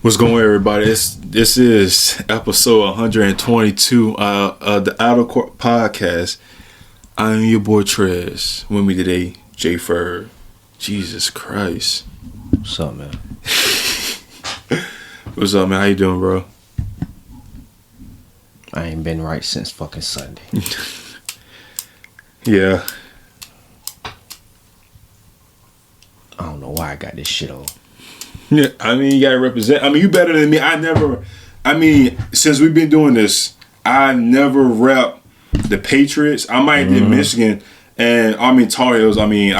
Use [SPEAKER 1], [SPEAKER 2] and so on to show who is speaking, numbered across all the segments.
[SPEAKER 1] What's going on, everybody? This is episode 122 of the Outer Court Podcast. I'm your boy Trez. With me today, J Ferg. Jesus Christ.
[SPEAKER 2] What's up, man?
[SPEAKER 1] What's up, man? How you doing, bro?
[SPEAKER 2] I ain't been right since fucking Sunday.
[SPEAKER 1] Yeah.
[SPEAKER 2] I don't know why I got this shit on.
[SPEAKER 1] Yeah, I mean, you gotta represent. I mean, you better than me. Since we've been doing this, I never rep the Patriots. I might do Michigan, and Tar Heels. I do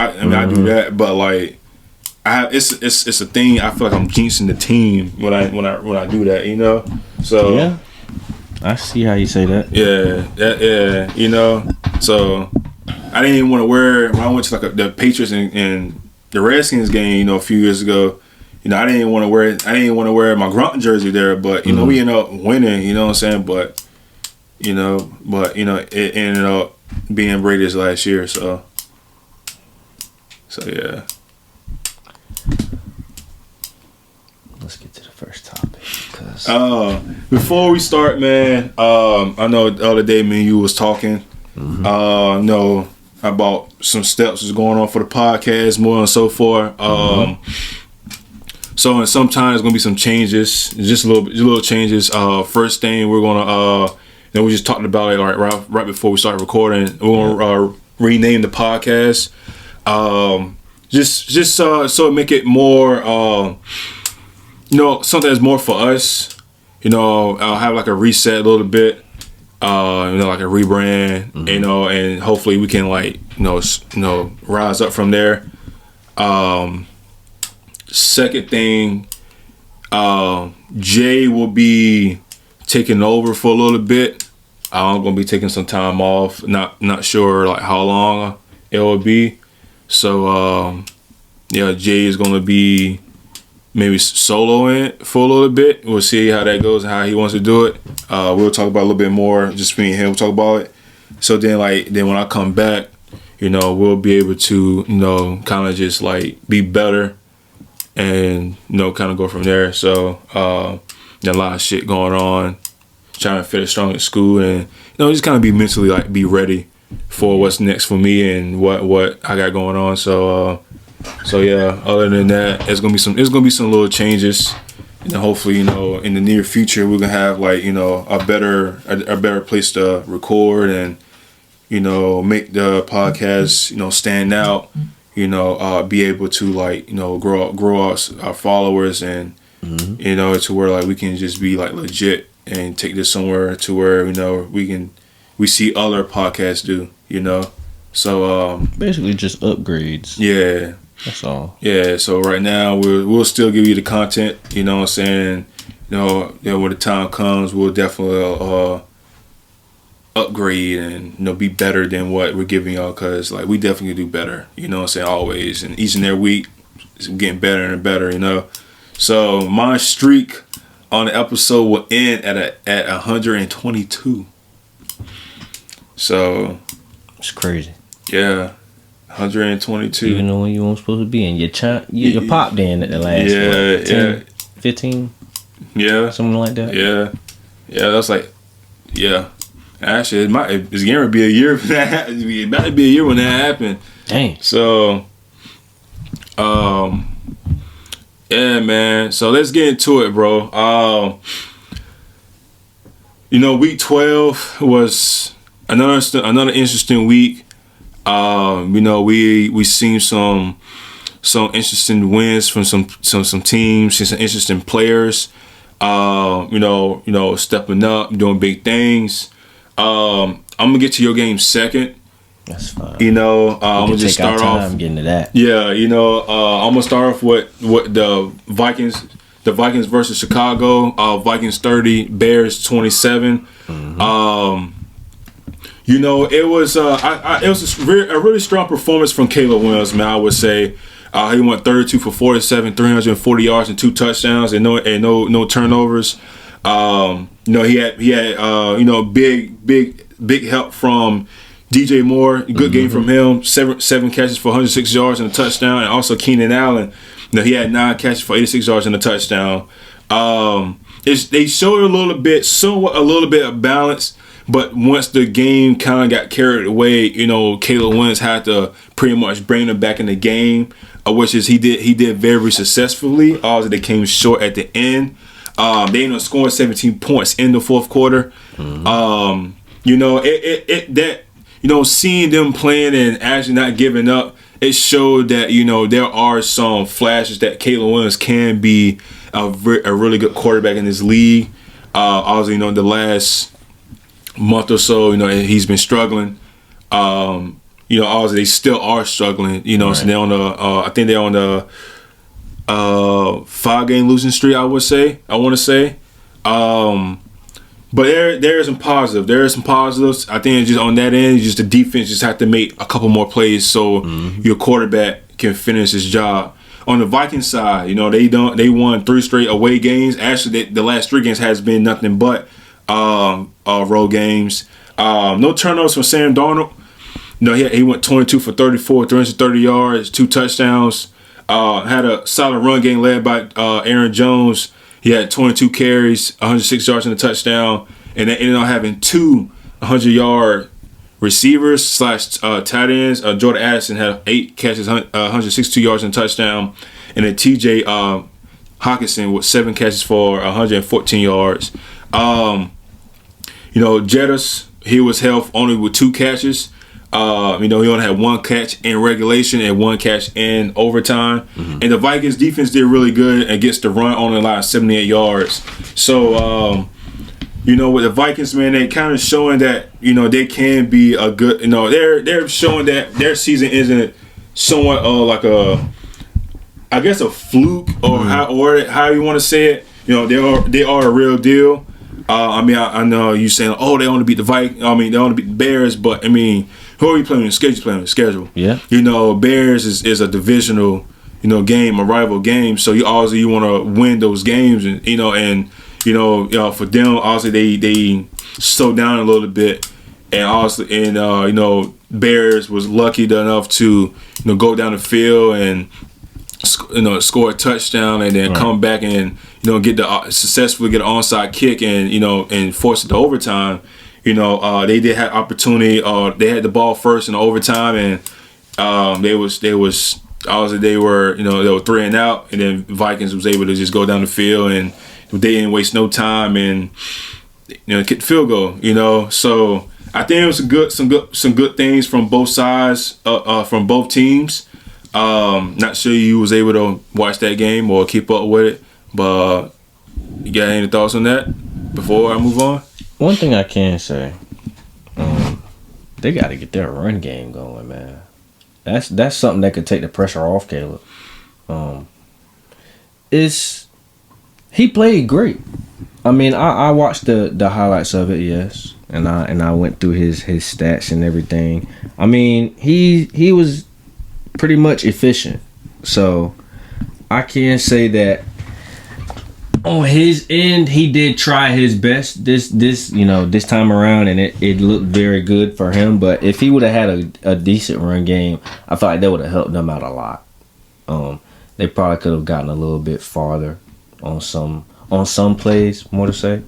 [SPEAKER 1] that, but like, it's a thing. I feel like I'm jinxing the team when I do that, you know. So
[SPEAKER 2] yeah, I see how you say that.
[SPEAKER 1] Yeah, you know. So I didn't even want to wear when I went to like the Patriots and the Redskins game, you know, a few years ago. You know, I didn't want to wear my Grunt jersey there, but you know, we ended up winning. You know what I'm saying? But it ended up being Brady's last year. So yeah.
[SPEAKER 2] Let's get to the first topic.
[SPEAKER 1] Before we start, man, I know the other day me and you was talking. About some steps that's going on for the podcast, more and so forth. So and sometimes gonna be some changes, just little changes. First thing we're gonna we just talked about it right before we start recording. We're gonna rename the podcast. So make it more something that's more for us. I'll have like a reset a little bit. Like a rebrand, and hopefully we can rise up from there. Second thing, Jay will be taking over for a little bit. I'm gonna be taking some time off. Not sure like how long it will be. So Jay is gonna be maybe soloing for a little bit. We'll see how that goes and how he wants to do it. We'll talk about it a little bit more. Just me and him talk about it. So then when I come back, we'll be able to kind of just like be better and kind of go from there. So a lot of shit going on, trying to finish strong at school and just kind of be mentally like be ready for what's next for me and what I got going on. So yeah, other than that, it's gonna be some little changes, and hopefully, in the near future, we're gonna have like a better place to record and make the podcast stand out, be able to like grow our followers and to where like we can just be like legit and take this somewhere to where we see other podcasts do, so
[SPEAKER 2] basically just upgrades.
[SPEAKER 1] Yeah.
[SPEAKER 2] That's all.
[SPEAKER 1] Yeah, so right now we'll still give you the content, you know what I'm saying? Then when the time comes, we'll definitely upgrade and be better than what we're giving y'all, cuz like we definitely do better, you know what I'm saying, always, and each and every week it's getting better and better, So my streak on the episode will end at 122. So
[SPEAKER 2] it's crazy.
[SPEAKER 1] Yeah. 122.
[SPEAKER 2] Even though you weren't supposed to be in. You popped in at the last 10, 15?
[SPEAKER 1] Yeah.
[SPEAKER 2] Something like that?
[SPEAKER 1] Yeah. Yeah, that's like, yeah. Actually, it's going to be a year for that. It's about to be a year when that happened.
[SPEAKER 2] Dang.
[SPEAKER 1] So, yeah, man. So let's get into it, bro. Week 12 was another interesting week. We seen some interesting wins from some teams, some interesting players, stepping up, doing big things. I'm gonna get to your game second.
[SPEAKER 2] That's fine.
[SPEAKER 1] I'm gonna just start off
[SPEAKER 2] getting to that.
[SPEAKER 1] Yeah, I'm gonna start off with the Vikings versus Chicago. Vikings 30, Bears 27. It was a really strong performance from Caleb Williams, man. I would say he went 32 for 47, 340 yards and 2 touchdowns and no turnovers. He had big help from DJ Moore. Good game from him. Seven catches for 106 yards and a touchdown, and also Keenan Allen. He had 9 catches for 86 yards and a touchdown. They showed a little bit of balance, but once the game kind of got carried away, Caleb Williams had to pretty much bring them back in the game, which is he did very successfully. Although they came short at the end. They ended up scoring 17 points in the fourth quarter. Mm-hmm. Seeing them playing and actually not giving up, it showed that there are some flashes that Caleb Williams can be a really good quarterback in this league. Obviously, the last month or so, he's been struggling. Obviously they still are struggling. Right. So they're on the I think they're on the 5-game losing streak. I want to say. But there is some positive. There are some positives. I think just on that end, just the defense just have to make a couple more plays so your quarterback can finish his job. On the Vikings side, they won 3 straight away games. Actually, the last 3 games has been nothing but road games. No turnovers from Sam Darnold. He went 22 for 34, 330 yards, 2 touchdowns. Had a solid run game led by Aaron Jones. He had 22 carries, 106 yards and a touchdown, and they ended up having 2 100-yard receivers / tight ends. Jordan Addison had 8 catches, 162 yards and a touchdown, and then T.J. Hawkinson with 7 catches for 114 yards. Jettis, he was held only with 2 catches. He only had 1 catch in regulation and 1 catch in overtime. Mm-hmm. And the Vikings defense did really good against the run on the line, 78 yards. So, with the Vikings, man, they kind of showing that, they can be a good, they're showing that their season isn't somewhat like a fluke or how you want to say it. They are a real deal. I know you saying, they only beat the Vikings. They only beat the Bears, but who are you playing? Schedule. Yeah. Bears is a divisional, game, a rival game. So you want to win those games, and for them, obviously they slowed down a little bit, and Bears was lucky enough to go down the field and score a touchdown and then come back and successfully get an onside kick and force it to overtime. They did have opportunity. They had the ball first in overtime, and they were 3 and out, and then Vikings was able to just go down the field, and they didn't waste no time and get the field goal. So I think it was some good things from both sides, from both teams. Not sure you was able to watch that game or keep up with it, but you got any thoughts on that before I move on?
[SPEAKER 2] One thing I can say, they got to get their run game going, man. That's something that could take the pressure off Caleb. He played great. I watched the highlights of it, yes, and I went through his stats and everything. He was pretty much efficient, so I can say that on his end, he did try his best this time around, and it looked very good for him. But if he would have had a decent run game, I feel like that would have helped them out a lot. They probably could have gotten a little bit farther on some plays, more to say.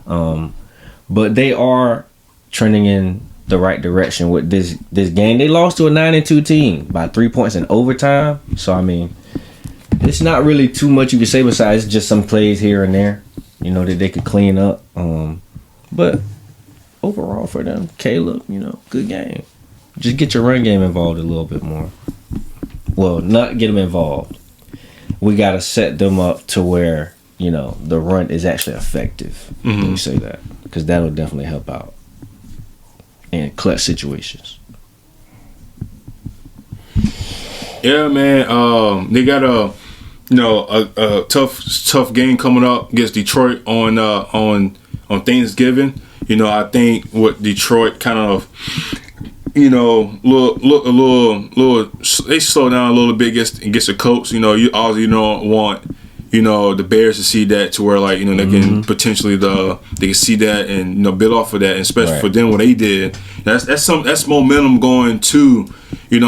[SPEAKER 2] But they are trending in the right direction with this game. They lost to a 9-2 team by 3 points in overtime. So it's not really too much you can say besides just some plays here and there, that they could clean up. But overall for them, Caleb, good game. Just get your run game involved a little bit more. Well, not get them involved. We got to set them up to where, the run is actually effective. Let me say that, because that'll definitely help out in clutch situations.
[SPEAKER 1] Yeah, man. They got a tough game coming up against Detroit on Thanksgiving. I think what Detroit kind of they slow down a little bit against the Colts. You obviously don't want the Bears to see that to where they can potentially they can see that and build off of that, and especially for them what they did. That's momentum going to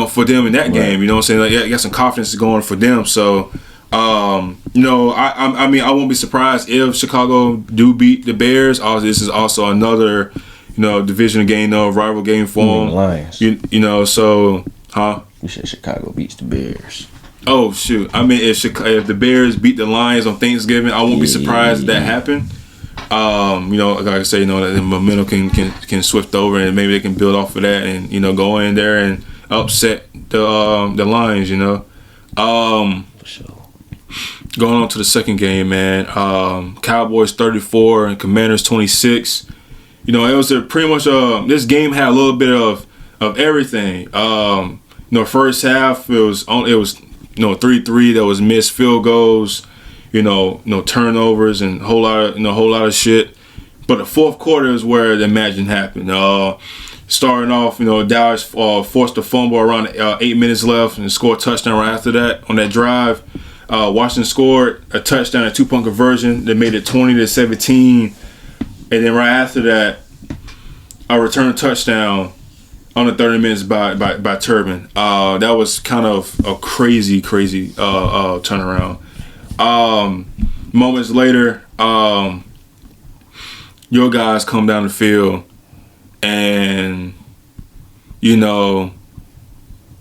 [SPEAKER 1] for them in that game. You know what I'm saying? Got some confidence going for them. So I mean, I won't be surprised if Chicago do beat the Bears. Also, this is also another, division game, rival game for them.
[SPEAKER 2] Lions.
[SPEAKER 1] So, huh?
[SPEAKER 2] You said Chicago beats the Bears.
[SPEAKER 1] Oh shoot! I mean, if the Bears beat the Lions on Thanksgiving, I won't be surprised if that happened. Like I say, that the momentum can swift over, and maybe they can build off of that, and go in there and upset the Lions.
[SPEAKER 2] For sure.
[SPEAKER 1] Going on to the second game, man. Cowboys 34 and Commanders 26. It was pretty much this game had a little bit of everything. First half it was 3-3. There was missed field goals, turnovers and whole lot of shit. But the fourth quarter is where the magic happened. Starting off, Dallas forced a fumble around 8 minutes left and scored a touchdown right after that on that drive. Washington scored a touchdown, a 2-point conversion that made it 20-17, and then right after that, a return touchdown on the 30 minutes by Turbin. That was kind of a crazy turnaround. Moments later, your guys come down the field, and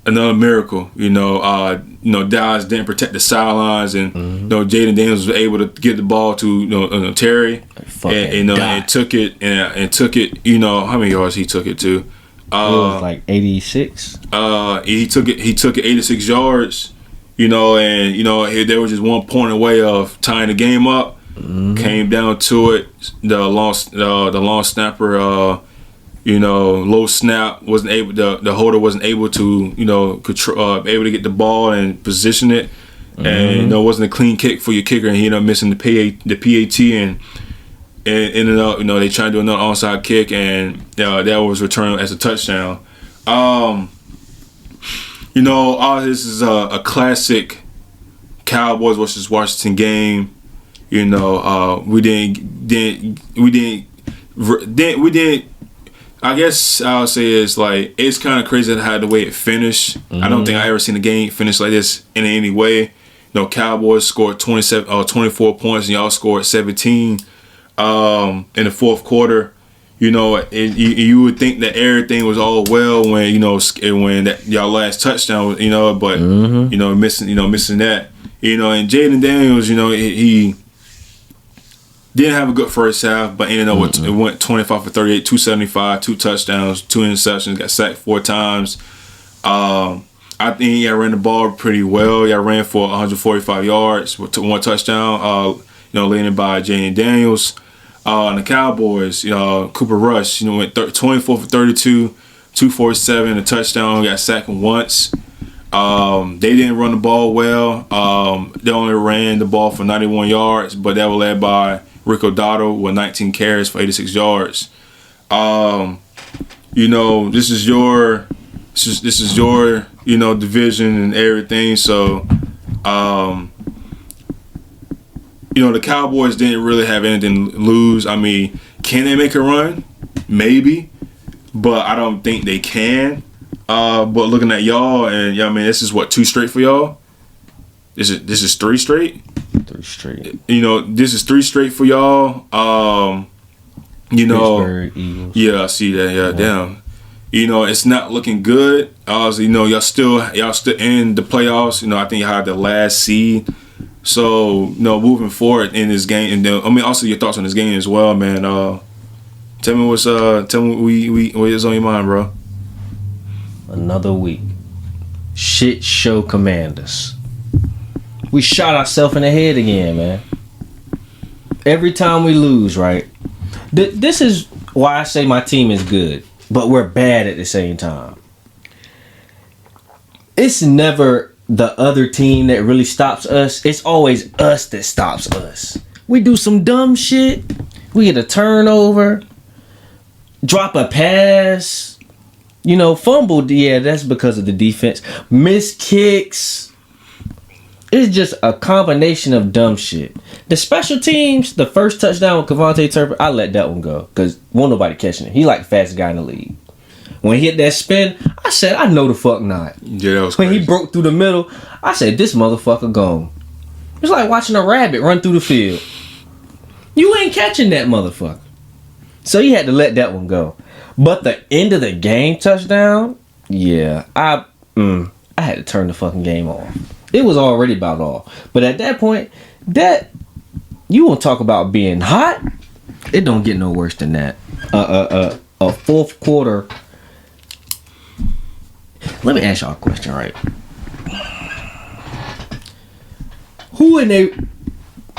[SPEAKER 1] another miracle. Dallas didn't protect the sidelines, and Jaden Daniels was able to get the ball to Terry, and took it. How many yards he took it to?
[SPEAKER 2] It was like 86.
[SPEAKER 1] He took it 86 yards. There was just 1 point away of tying the game up. Came down to it. The long snapper. Low snap wasn't able. The holder wasn't able to control, able to get the ball and position it, and it wasn't a clean kick for your kicker, and he ended up missing the PAT, and ended up they tried to do another onside kick, and that was returned as a touchdown. This is a classic Cowboys versus Washington game. We didn't. I guess I'll say it's kind of crazy how the way it finished. I don't think I ever seen a game finish like this in any way. Cowboys scored 24 points, and y'all scored 17 in the fourth quarter. You would think that everything was all well when when that y'all last touchdown, but missing that, and Jaden Daniels, he didn't have a good first half, but ended up it went 25 for 38, 275, 2 touchdowns, 2 interceptions, got sacked 4 times. I think y'all ran the ball pretty well. Y'all ran for 145 yards with 1 touchdown, leading by Jaden Daniels. And the Cowboys, Cooper Rush, went 24 for 32, 247, a touchdown, got sacked once. They didn't run the ball well. They only ran the ball for 91 yards, but that was led by Rico Dotto with 19 carries for 86 yards. This is your division and everything. So, the Cowboys didn't really have anything to lose. I mean, can they make a run? Maybe, but I don't think they can. But looking at y'all, and this is what, 2 straight for y'all. This is 3 straight.
[SPEAKER 2] 3 straight.
[SPEAKER 1] This is 3 straight for y'all.
[SPEAKER 2] Pittsburgh Eagles.
[SPEAKER 1] Yeah, I see that. Yeah, damn. It's not looking good. Y'all still in the playoffs. I think you had the last seed. So, moving forward in this game, and then, also your thoughts on this game as well, man. Tell me what is on your mind, bro.
[SPEAKER 2] Another week. Shit show Commanders. We shot ourselves in the head again, man. Every time we lose, right? This is why I say my team is good, but we're bad at the same time. It's never the other team that really stops us. It's always us that stops us. We do some dumb shit. We get a turnover, drop a pass, fumbled. Yeah, that's because of the defense. Missed kicks. It's just a combination of dumb shit. The special teams, the first touchdown with Kevontae Turpin, I let that one go because won't nobody catching it. He like the fastest guy in the league. When he hit that spin, I said, I know the fuck not.
[SPEAKER 1] Yeah, that was
[SPEAKER 2] when
[SPEAKER 1] crazy.
[SPEAKER 2] He broke through the middle, I said, this motherfucker gone. It's like watching a rabbit run through the field. You ain't catching that motherfucker. So you had to let that one go. But the end of the game touchdown, yeah, I had to turn the fucking game off. It was already about off. But at that point, you want to talk about being hot? It don't get no worse than that. A fourth quarter. Let me ask y'all a question, right?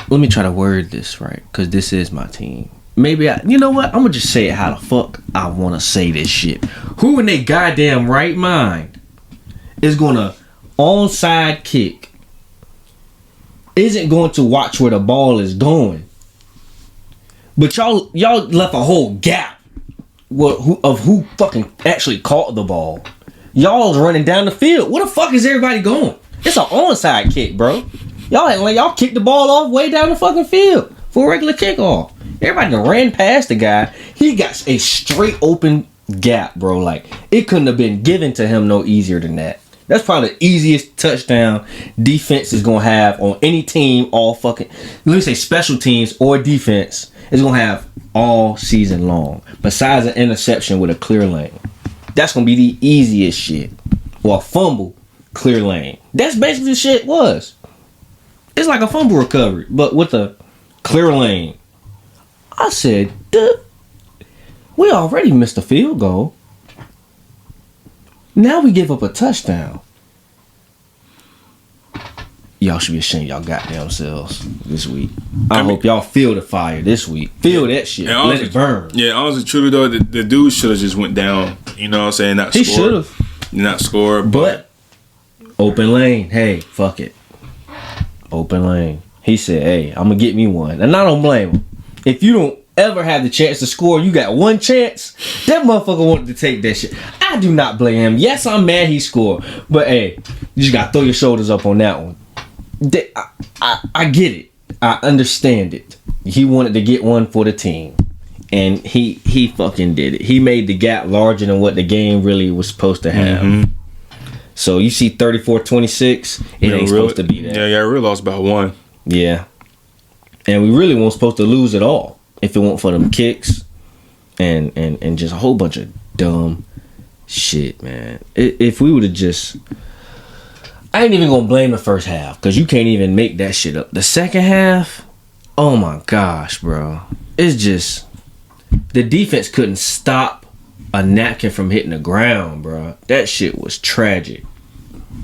[SPEAKER 2] Let me try to word this right, because this is my team. Maybe you know what? I'm gonna just say it how the fuck I wanna say this shit. Who in their goddamn right mind is gonna onside kick? Isn't going to watch where the ball is going. But y'all left a whole gap of who fucking actually caught the ball. Y'all's running down the field. Where the fuck is everybody going? It's an onside kick, bro. Y'all kicked the ball off way down the fucking field for a regular kickoff. Everybody done ran past the guy. He got a straight open gap, bro. Like, it couldn't have been given to him no easier than that. That's probably the easiest touchdown defense is gonna have on any team all fucking. Let me say special teams or defense is gonna have all season long. Besides an interception with a clear lane, that's gonna be the easiest shit. Or a fumble, clear lane. That's basically the shit was. It's like a fumble recovery, but with a clear lane. I said, dude, we already missed a field goal. Now we give up a touchdown. Y'all should be ashamed y'all goddamn selves this week. I hope y'all feel the fire this week. Feel that shit. Let it burn.
[SPEAKER 1] Yeah, honestly, truly though, the dude should have just went down. You know what I'm saying?
[SPEAKER 2] He should have.
[SPEAKER 1] Not scored.
[SPEAKER 2] But open lane. Hey, fuck it. Open lane. He said, hey, I'm going to get me one. And I don't blame him. If you don't ever have the chance to score, you got one chance, that motherfucker wanted to take that shit. I do not blame him. Yes, I'm mad he scored. But hey, you just got to throw your shoulders up on that one. I get it. I understand it. He wanted to get one for the team. And he fucking did it. He made the gap larger than what the game really was supposed to have. Mm-hmm. So you see 34-26, it ain't supposed to be that.
[SPEAKER 1] Yeah, we really lost by one.
[SPEAKER 2] Yeah. And we really weren't supposed to lose at all if it weren't for them kicks and just a whole bunch of dumb shit, man. If we would have just... I ain't even gonna blame the first half, because you can't even make that shit up. The second half, oh my gosh, bro. It's just... The defense couldn't stop a napkin from hitting the ground, bro. That shit was tragic.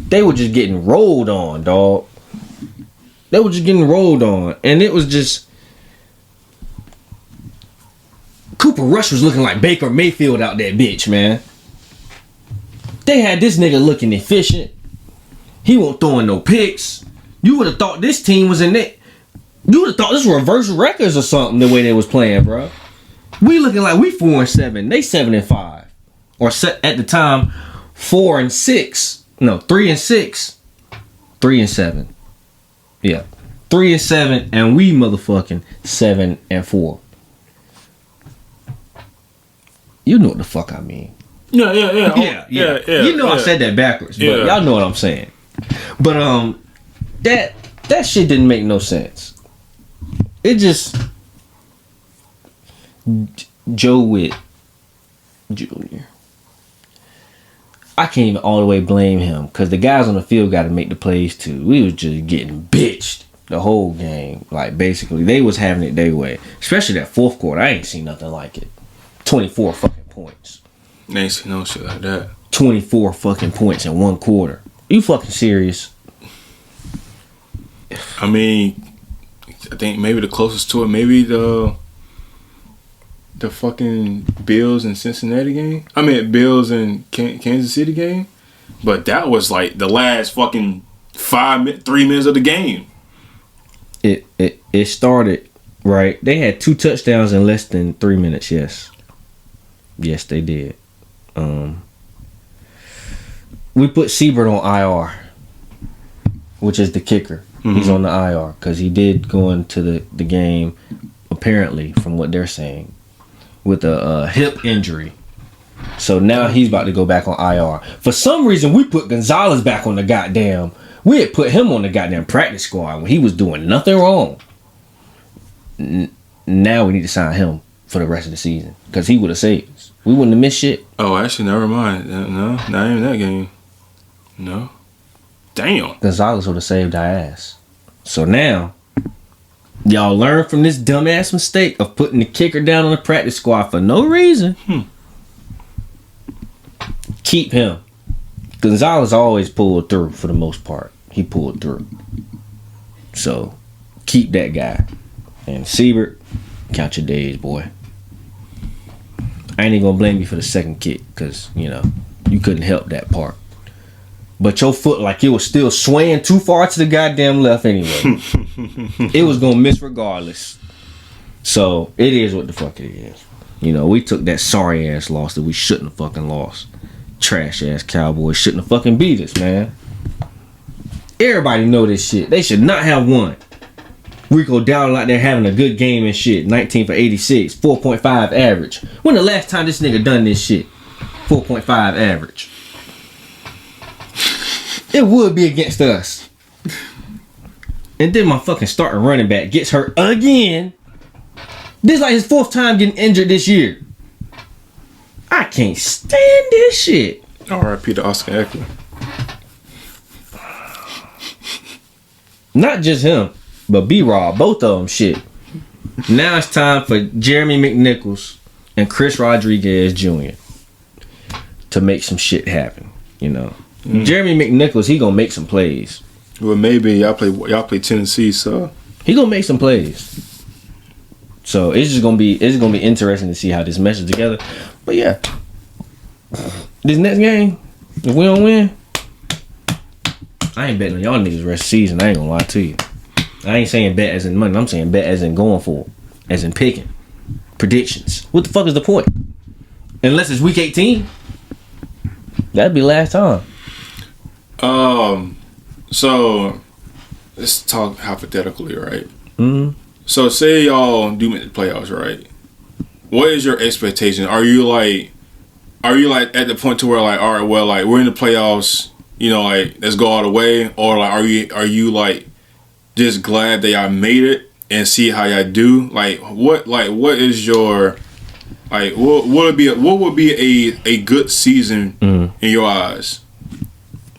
[SPEAKER 2] They were just getting rolled on, dog. They were just getting rolled on. And it was just... Cooper Rush was looking like Baker Mayfield out that bitch, man. They had this nigga looking efficient. He wasn't throwing no picks. You would have thought this team was in it. You would have thought this was reverse records or something the way they was playing, bro. We looking like we 4-7. They 7-5. Or at the time, 4-6. No, 3-6. 3-7. Yeah. 3-7, and we motherfucking 7-4. You know what the fuck I mean.
[SPEAKER 1] Yeah.
[SPEAKER 2] You know I said that backwards, but y'all know what I'm saying. But that shit didn't make no sense. It just Joe Witt Jr. I can't even all the way blame him, because the guys on the field got to make the plays too. We was just getting bitched the whole game. Like, basically, they was having it their way. Especially that fourth quarter. I ain't seen nothing like it. 24 fucking points.
[SPEAKER 1] They ain't seen no shit like that.
[SPEAKER 2] 24 fucking points in one quarter. You fucking serious?
[SPEAKER 1] I mean, I think maybe the closest to it, maybe the fucking Bills and Cincinnati game. I mean, Bills and Kansas City game. But that was like the last fucking 3 minutes of the game.
[SPEAKER 2] It started, right? They had 2 touchdowns in less than 3 minutes, yes. Yes, they did. We put Siebert on IR, which is the kicker. Mm-hmm. He's on the IR because he did go into the game, apparently, from what they're saying, with a hip injury. So now he's about to go back on IR. For some reason, we put Gonzalez back on the goddamn. We had put him on the goddamn practice squad when he was doing nothing wrong. Now we need to sign him for the rest of the season because he would have saved us. We wouldn't have missed shit.
[SPEAKER 1] Oh, actually, never mind. No, not even that game. No. Damn.
[SPEAKER 2] Gonzalez would have saved our ass. So now, y'all learn from this dumbass mistake of putting the kicker down on the practice squad for no reason. Keep him. Gonzalez always pulled through for the most part. He pulled through. So, keep that guy. And Siebert, count your days, boy. I ain't even gonna blame you for the second kick because, you know, you couldn't help that part. But your foot, like, it was still swaying too far to the goddamn left anyway. It was gonna miss regardless. So, it is what the fuck it is. You know, we took that sorry ass loss that we shouldn't have fucking lost. Trash ass Cowboys shouldn't have fucking beat us, man. Everybody know this shit. They should not have won. Rico Dowdle out there having a good game and shit. 19 for 86, 4.5 average. When the last time this nigga done this shit? 4.5 average. It would be against us. And then my fucking starting running back gets hurt again. This is like his 4th time getting injured this year. I can't stand this shit.
[SPEAKER 1] R.I.P. to Oscar Eckler.
[SPEAKER 2] Not just him, but B-Rob. Both of them shit. Now it's time for Jeremy McNichols and Chris Rodriguez Jr. to make some shit happen, you know. Jeremy McNichols, he gonna make some plays.
[SPEAKER 1] Well, maybe y'all play Tennessee, so
[SPEAKER 2] he gonna make some plays. So it's gonna be interesting to see how this meshes together. But yeah, this next game, if we don't win, I ain't betting on y'all niggas rest of the season. I ain't gonna lie to you. I ain't saying bet as in money. I'm saying bet as in going for it, as in picking predictions. What the fuck is the point? Unless it's week 18, that'd be last time.
[SPEAKER 1] So let's talk hypothetically, right?
[SPEAKER 2] Mm-hmm.
[SPEAKER 1] So say y'all do make the playoffs, right? What is your expectation? Are you like at the point to where like, all right, well, like we're in the playoffs, you know, like let's go all the way, or like are you like just glad that y'all made it and see how y'all do? Like what is your like what would be a good season in your eyes?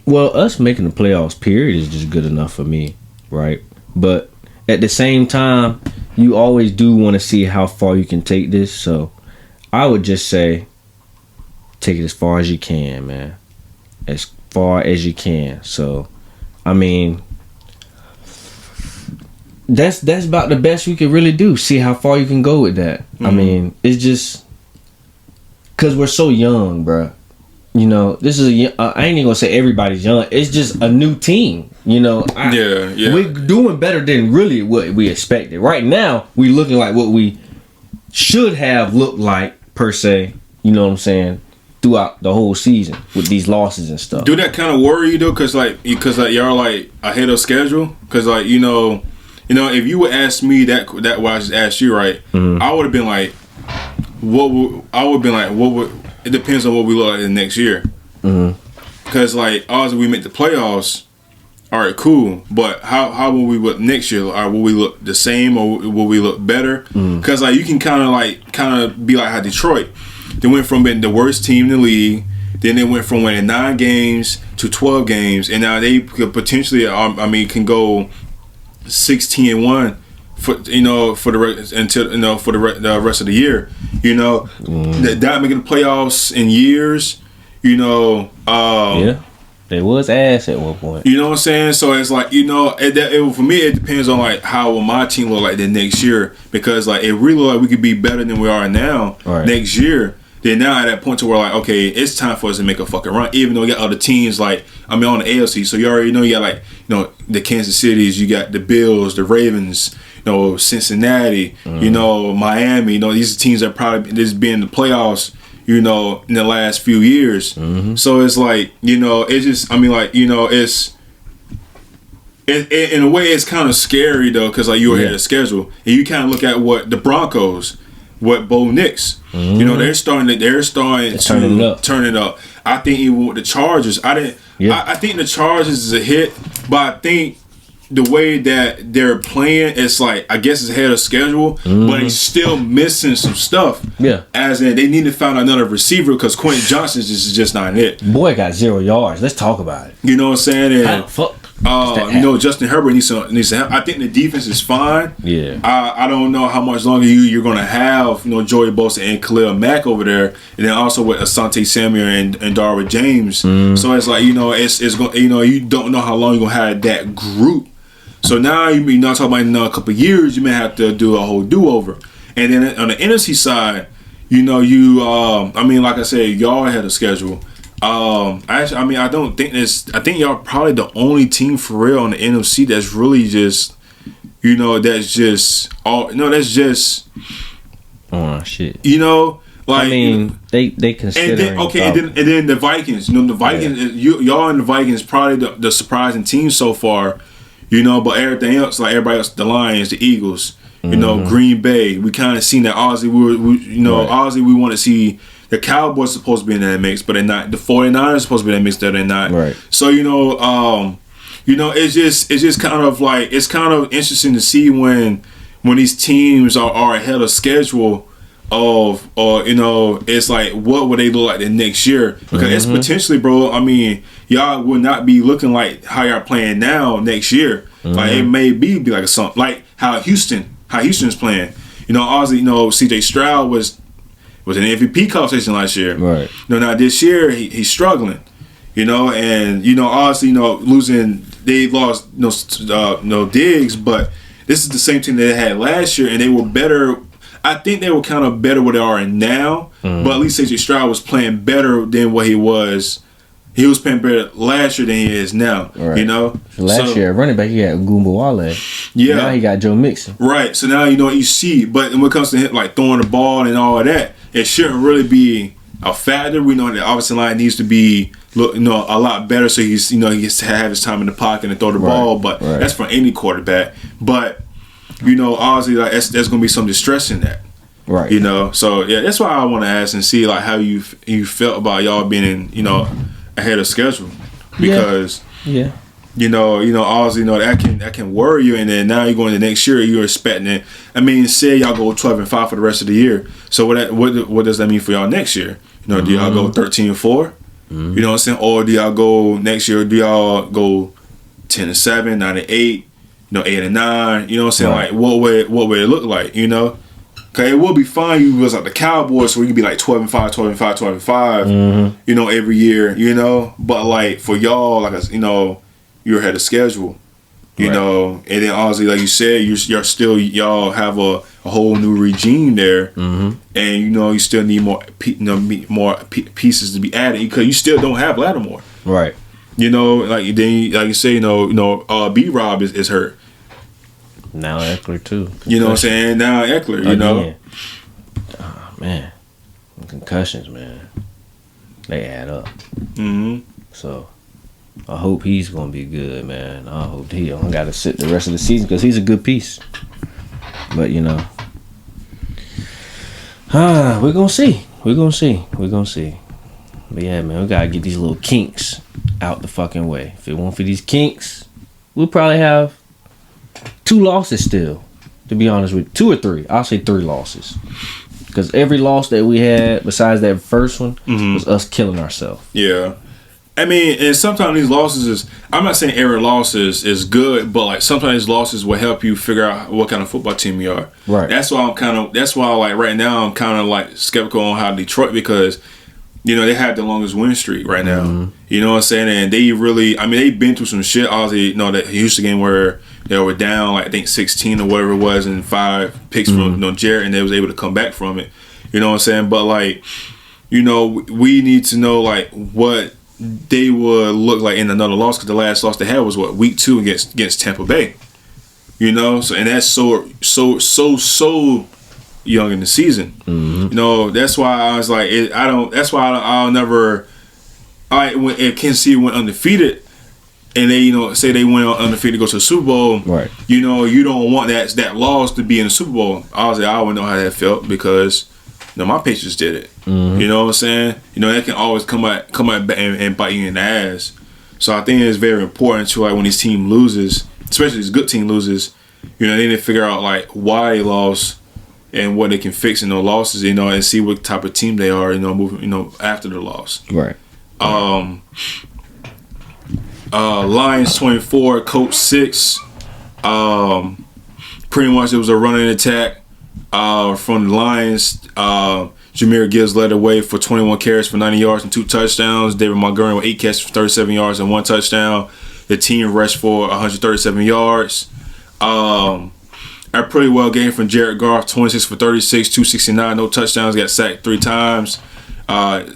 [SPEAKER 2] Well, us making the playoffs, period, is just good enough for me, right? But at the same time, you always do want to see how far you can take this. So I would just say take it as far as you can, man. As far as you can. So, I mean, that's about the best we could really do. See how far you can go with that. I mean, it's just because we're so young, bruh. You know, this is I ain't even gonna say everybody's young. It's just a new team. You know, we're doing better than really what we expected. Right now, we looking like what we should have looked like per se. You know what I'm saying? Throughout the whole season with these losses and stuff.
[SPEAKER 1] Do that kind of worry you though? Cause y'all like ahead of schedule. Cause like you know, if you would ask me that what I just asked you, right? I would have been like, what would. It depends on what we look like in next year. Because, like, obviously we make the playoffs, all right, cool. But how will we look next year? Or will we look the same or will we look better? Because, like, you can kind of be like how Detroit. They went from being the worst team in the league. Then they went from winning 9 games to 12 games. And now they could potentially, can go 16-1. For the rest of the year, you know, not making the playoffs in years, you know.
[SPEAKER 2] They was ass at one point.
[SPEAKER 1] You know what I'm saying? So it's like, you know, for me it depends on like how will my team look like the next year, because like it really look like we could be better than we are now next year. Then now at that point to where like, okay, it's time for us to make a fucking run. Even though we got other teams like on the AFC, so you already know you got like, you know, the Kansas Cities, you got the Bills, the Ravens, you know, Cincinnati, you know, Miami. You know, these are teams that probably just been in the playoffs, you know, in the last few years. So it's like, you know, it's just, like, you know, it's in a way it's kind of scary though, because like you're ahead of schedule, and you kind of look at what the Broncos. What Bo Nix, you know, they're starting to turn it up. I think even with the Chargers, I
[SPEAKER 2] Yeah.
[SPEAKER 1] I think the Chargers is a hit, but I think the way that they're playing, it's like, I guess it's ahead of schedule, but he's still missing some stuff.
[SPEAKER 2] Yeah.
[SPEAKER 1] As in, they need to find another receiver because Quentin Johnson is just not it.
[SPEAKER 2] Boy got 0 yards. Let's talk about it.
[SPEAKER 1] You know what I'm saying? And,
[SPEAKER 2] How the fuck?
[SPEAKER 1] Justin Herbert needs to help. I think the defense is fine.
[SPEAKER 2] Yeah.
[SPEAKER 1] I don't know how much longer you're going to have, Joey Bosa and Khalil Mack over there, and then also with Asante Samuel and Darwin James. So it's like, it's going, you don't know how long you're going to have that group. So now you're not talking about in a couple of years, you may have to do a whole do-over. And then on the NFC side, like I said, y'all had a schedule. I don't think I think y'all probably the only team for real on the NFC that's really just, that's just
[SPEAKER 2] oh shit.
[SPEAKER 1] Like,
[SPEAKER 2] I mean, they consider.
[SPEAKER 1] And then the Vikings. The Vikings. Y'all and the Vikings probably the surprising team so far. But everything else, like everybody else, the Lions, the Eagles, Green Bay. We kind of seen that. Obviously, obviously we want to see. The Cowboys supposed to be in that mix, but they're not. The 49ers supposed to be in that mix, but they're not.
[SPEAKER 2] Right.
[SPEAKER 1] So it's just kind of like, it's kind of interesting to see when these teams are ahead of schedule it's like, what would they look like the next year? Because it's potentially, bro. I mean, y'all will not be looking like how y'all playing now next year. Like it may be like something like how Houston's playing. Obviously, CJ Stroud was an MVP conversation last year.
[SPEAKER 2] Right.
[SPEAKER 1] Now this year he's struggling. And obviously, losing, they lost Diggs, but this is the same team that they had last year, and they were better. I think they were kind of better where they are now, but at least CJ Stroud was playing better than what he was. He was playing better last year than he is now.
[SPEAKER 2] Right. Last year, running back, he had Gumbawale.
[SPEAKER 1] Yeah.
[SPEAKER 2] Now he got Joe Mixon.
[SPEAKER 1] Right. So now you see, but when it comes to like throwing the ball and all of that, it shouldn't really be a factor. We know that offensive line needs to be a lot better, so he gets to have his time in the pocket and throw the ball. But that's for any quarterback. But obviously, like there's going to be some distress in that.
[SPEAKER 2] Right.
[SPEAKER 1] So yeah, that's why I want to ask and see like how you felt about y'all being ahead of schedule, because obviously that can worry you, and then now you're going to next year, you're expecting it. I mean, say y'all go 12-5 for the rest of the year. So what does that mean for y'all next year? Do y'all go 13-4? You know what I'm saying? Or do y'all go next year? Do y'all go 10-7, 9-8? 8-9? You know what I'm saying?
[SPEAKER 2] Right.
[SPEAKER 1] Like what would it look like? Okay, it would be fine. You was like the Cowboys, so you could be like 12-5, 12-5, 12-5. Every year. But like for y'all, like you're ahead of schedule. And then obviously, like you said, y'all have a whole new regime there, and you still need more pieces to be added because you still don't have Lattimore.
[SPEAKER 2] Right.
[SPEAKER 1] Like you say, B-Rob is hurt.
[SPEAKER 2] Now Eckler too.
[SPEAKER 1] You know what I'm saying? Now Eckler,
[SPEAKER 2] Oh, man. Concussions, man. They add up. So I hope he's going to be good, man. I hope he don't got to sit the rest of the season because he's a good piece. But, we're going to see. We're going to see. But, yeah, man, we got to get these little kinks out the fucking way. If it weren't for these kinks, we'll probably have 2 losses still, to be honest with you. 2 or 3. I'll say 3 losses. Because every loss that we had, besides that first one, was us killing ourselves.
[SPEAKER 1] Yeah. I mean, and sometimes these losses I'm not saying every loss is good, but like sometimes these losses will help you figure out what kind of football team you are.
[SPEAKER 2] Right.
[SPEAKER 1] That's why like right now I'm kind of like skeptical on how Detroit, because they have the longest win streak right now. You know what I'm saying? And they really, they've been through some shit. Obviously, that Houston game where they were down, like I think 16 or whatever it was, and 5 picks from Jarrett, and they was able to come back from it. You know what I'm saying? But like, we need to know like what they would look like in another loss, because the last loss they had was week 2 against Tampa Bay. So and that's so young in the season. That's why I was like, that's why I'll never. When Kansas City went undefeated, and they say they went undefeated to go to the Super Bowl.
[SPEAKER 2] Right.
[SPEAKER 1] You don't want that loss to be in the Super Bowl. Obviously, I wouldn't know how that felt because my Patriots did it. You know what I'm saying? That can always come out and bite you in the ass. So I think it's very important to, like, when his team loses, especially his good team loses, you know, they need to figure out like why they lost and what they can fix in those losses, you know, and see what type of team they are, you know, moving, you know, after the loss.
[SPEAKER 2] Right.
[SPEAKER 1] Lions 24, Colts 6. Pretty much it was a running attack from the Lions. Jahmyr Gibbs led the way for 21 carries for 90 yards and 2 touchdowns. David Montgomery with 8 catches for 37 yards and 1 touchdown. The team rushed for 137 yards. A pretty well game from Jared Goff, 26 for 36, 269, no touchdowns, got sacked 3 times.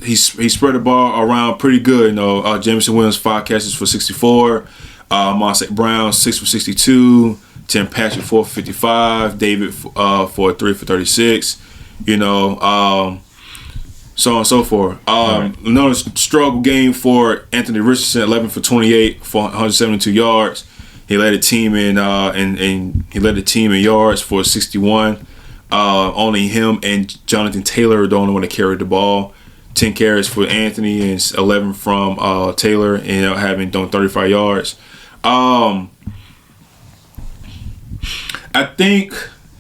[SPEAKER 1] He spread the ball around pretty good. You know, Jameson Williams 5 catches for 64. Monse Brown 6 for 62. Tim Patrick 4 for 55. David for 3 for 36. You know, so on and so forth. Another struggle game for Anthony Richardson, 11 for 28 for 172 yards. He led the team in he led the team in yards for 61. Only him and Jonathan Taylor are the only one that carried the ball. 10 carries for Anthony and 11 from Taylor, and having done 35 yards. I think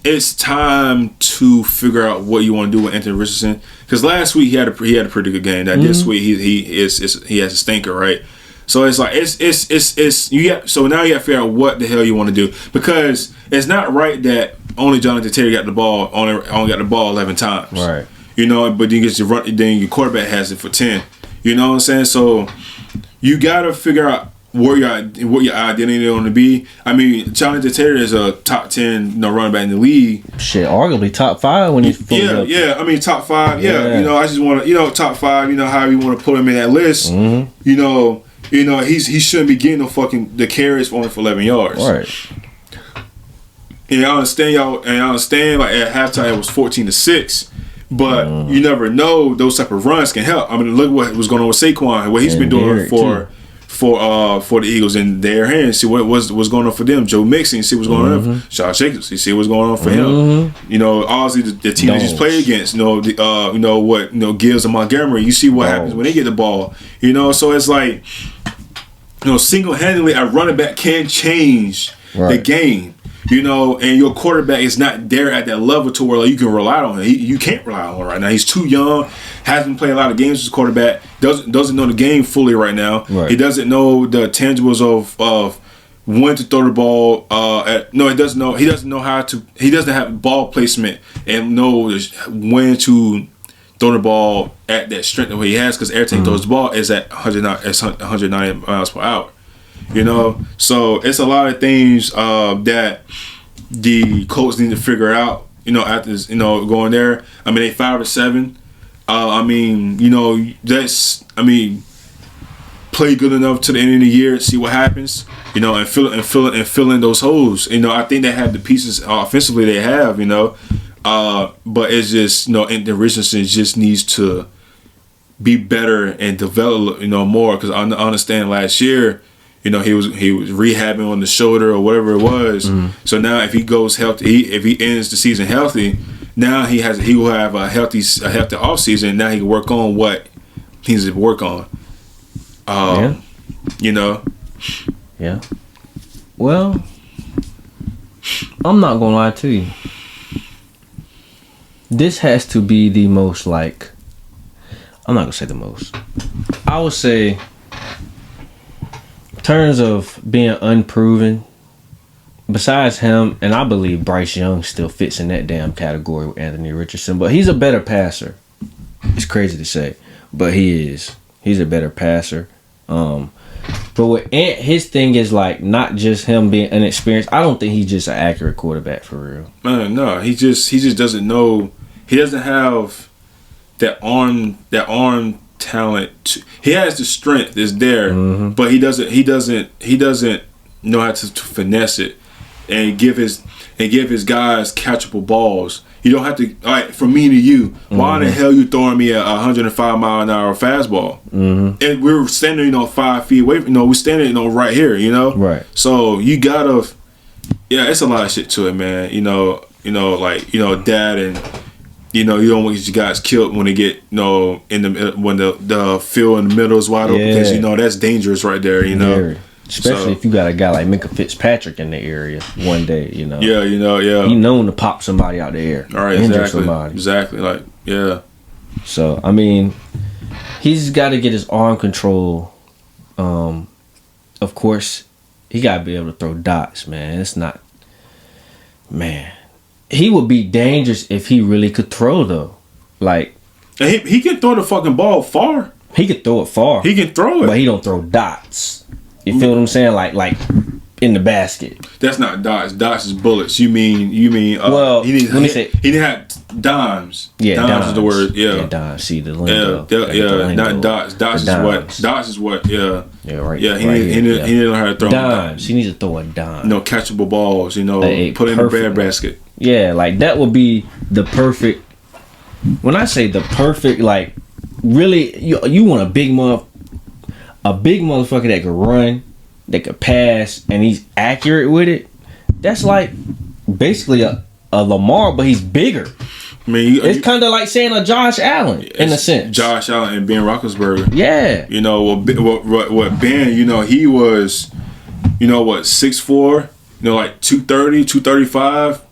[SPEAKER 1] it's time to figure out what you want to do with Anthony Richardson, because last week he had a pretty good game. Now this week he has a stinker, right? So it's like it's you got, so now you got to figure out what the hell you want to do, because it's not right that only Jonathan Taylor got the ball only got the ball 11 times,
[SPEAKER 2] right?
[SPEAKER 1] You know, but then then your quarterback has it for 10. You know what I'm saying? So you got to figure out what your identity going to be. I mean, Jonathan Taylor is a top 10 running back in the league.
[SPEAKER 2] Shit, arguably top 5 when he's fully up.
[SPEAKER 1] Yeah. I mean, top 5. Yeah. You know, I just want to, top 5. You know, however you want to put him in that list.
[SPEAKER 2] Mm-hmm.
[SPEAKER 1] You know, he shouldn't be getting the carries only for 11 yards.
[SPEAKER 2] Right.
[SPEAKER 1] And I understand, like at halftime it was 14-6. But you never know, those type of runs can help. I mean, look what was going on with Saquon, what he's been doing for the Eagles in their hands. See what's going on for them. Joe Mixon, see what's going on. Josh Jacobs, you see what's going on for him. You know, obviously the team that he's played against. Gibbs and Montgomery. You see what happens when they get the ball. You know, so it's like, single-handedly, a running back can change the game. You know, and your quarterback is not there at that level to where, like, you can rely on him. You can't rely on him right now. He's too young. Hasn't played a lot of games as a quarterback. Doesn't know the game fully right now. Right. He doesn't know the tangibles of when to throw the ball. He doesn't know. He doesn't know how to. He doesn't have ball placement and know when to throw the ball at that strength that he has, because every time he throws the ball is at 190 miles per hour. You know, so it's a lot of things that the Colts need to figure out. You know, after this, going there. I mean, they 5-7. Play good enough to the end of the year, see what happens. You know, and fill in those holes. You know, I think they have the pieces offensively. They have, but it's just, Anthony Richardson just needs to be better and develop, more. Because I understand last year, he was rehabbing on the shoulder or whatever it was. So now if he goes healthy, if he ends the season healthy, now he will have a healthy off season. Now he can work on what he needs to work on.
[SPEAKER 2] Yeah. Well, I'm not gonna lie to you. This has to be the most, like, I'm not gonna say the most. I would say, in terms of being unproven, besides him, and I believe Bryce Young still fits in that damn category with Anthony Richardson, but he's a better passer. It's crazy to say, but he is. He's a better passer. But with Ant, his thing is, like, not just him being inexperienced. I don't think he's just an accurate quarterback for real.
[SPEAKER 1] No, he just doesn't know. He doesn't have that arm talent. He has the strength is there, but he doesn't know how to finesse it and give his guys catchable balls. You don't have to, like, from me to you, why the hell you throwing me a 105 mile an hour fastball? And we're standing 5 feet away. We're standing right here.
[SPEAKER 2] Right.
[SPEAKER 1] So you gotta, it's a lot of shit to it, man. Dad and you don't want these guys killed when they get in the when the field in the middle is wide open, because that's dangerous right there.
[SPEAKER 2] Very. Especially if you got a guy like Minka Fitzpatrick in the area one day.
[SPEAKER 1] Yeah.
[SPEAKER 2] He known to pop somebody out the air.
[SPEAKER 1] All right. Exactly. Like, yeah.
[SPEAKER 2] So I mean, he's got to get his arm control. Of course, he got to be able to throw dots, man. It's not, man. He would be dangerous if he really could throw, though. Like,
[SPEAKER 1] he can throw the fucking ball far.
[SPEAKER 2] He can throw it far.
[SPEAKER 1] He can throw it,
[SPEAKER 2] but he don't throw dots. You feel what I'm saying? Like in the basket.
[SPEAKER 1] That's not dots. Dots is bullets. You mean?
[SPEAKER 2] Well,
[SPEAKER 1] let me say he didn't have dimes.
[SPEAKER 2] Yeah,
[SPEAKER 1] dimes is the word. Yeah,
[SPEAKER 2] dimes. See the lingo.
[SPEAKER 1] Yeah. Not dots. Dots is what. Yeah.
[SPEAKER 2] Yeah, right.
[SPEAKER 1] Yeah, he didn't know how to throw
[SPEAKER 2] dimes. He needs to throw a dime.
[SPEAKER 1] Catchable balls. Put in the bread basket.
[SPEAKER 2] Yeah, like that would be the perfect. When I say the perfect, like really, you want a big motherfucker that could run, that could pass, and he's accurate with it. That's like basically a Lamar, but he's bigger.
[SPEAKER 1] I mean,
[SPEAKER 2] it's kind of like saying a Josh Allen in a sense.
[SPEAKER 1] Josh Allen and Ben Roethlisberger.
[SPEAKER 2] Yeah.
[SPEAKER 1] What Ben, he was, 6'4", like 230, 235,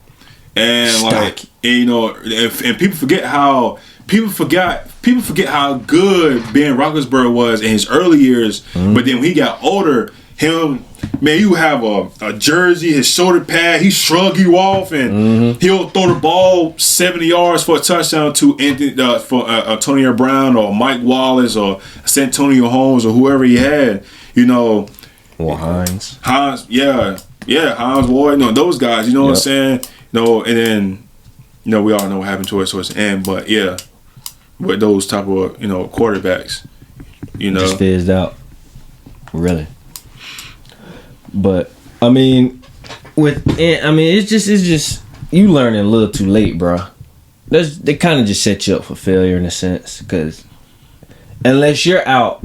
[SPEAKER 1] and
[SPEAKER 2] Stocky.
[SPEAKER 1] like, and people forget how good Ben Roethlisberger was in his early years, but then when he got older, you have a jersey, his shoulder pad, he shrug you off, and he'll throw the ball 70 yards for a touchdown to Antonio Brown or Mike Wallace or Santonio Holmes or whoever he had,
[SPEAKER 2] Or Hines.
[SPEAKER 1] Hines, Hines Ward, those guys, what I'm saying? And then, we all know what happened towards the end, but yeah, with those type of, quarterbacks,
[SPEAKER 2] Just fizzed out. Really. But I mean, it's just you learning a little too late, bro. They kind of just set you up for failure in a sense, because unless you're out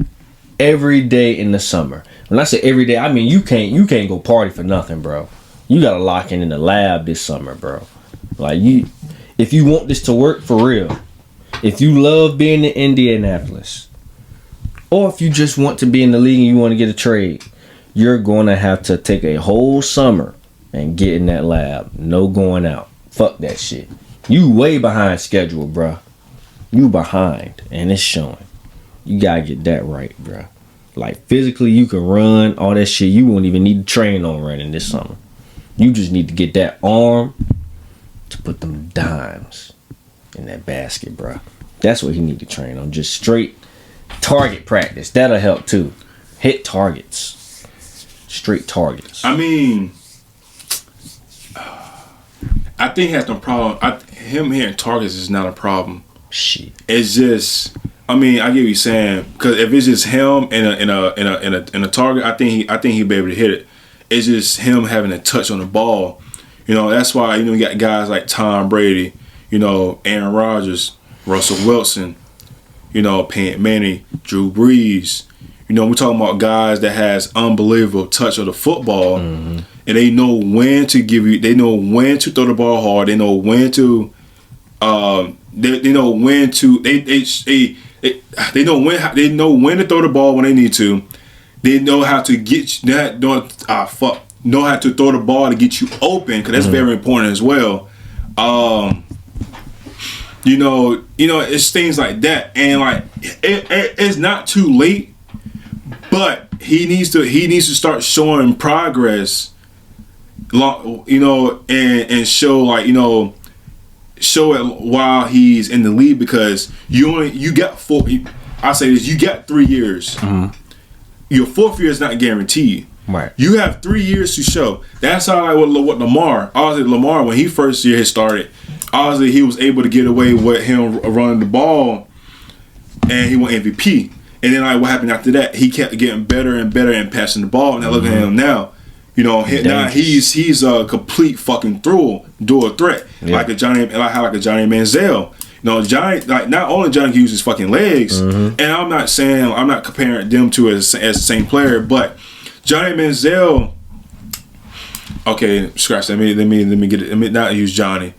[SPEAKER 2] every day in the summer. When I say every day, I mean you can't go party for nothing, bro. You gotta lock in the lab this summer, bro. Like if you want this to work for real, if you love being in Indianapolis, or if you just want to be in the league and you want to get a trade, you're going to have to take a whole summer and get in that lab. No going out. Fuck that shit. You way behind schedule, bro. You behind, and it's showing. You gotta get that right, bro. Like physically, you can run all that shit. You won't even need to train on running this summer. You just need to get that arm to put them dimes in that basket, bro. That's what he need to train on. Just straight target practice. That'll help too. Hit targets. Straight targets.
[SPEAKER 1] I mean, I think he has no problem. Him hitting targets is not a problem.
[SPEAKER 2] Shit.
[SPEAKER 1] It's just, I get what you're saying, because if it's just him in a target, I think he'd be able to hit it. It's just him having a touch on the ball. That's why you got guys like Tom Brady, Aaron Rodgers, Russell Wilson, Peyton Manning, Drew Brees. We're talking about guys that has unbelievable touch of the football, and they know when to they know when to throw the ball hard. They know when to, they know when to, they know when to throw the ball when they need to. They know how to get know how to throw the ball to get you open, because that's very important as well. It's things like that, and like it's not too late. But he needs to start showing progress, and show show it while he's in the league, because you got 3 years. Your fourth year is not guaranteed.
[SPEAKER 2] Right.
[SPEAKER 1] You have 3 years to show. That's how what Lamar. Obviously, Lamar, when he first year had started, obviously he was able to get away with him running the ball, and he won MVP. And then what happened after that? He kept getting better and better and passing the ball. Now look at him now. Now he's a complete fucking dual threat, like a Johnny Manziel. Johnny, like, not only Johnny can use his fucking legs, and I'm not comparing them to as the same player, but Johnny Manziel. Okay, scratch that. Let me get it. Let me not use Johnny.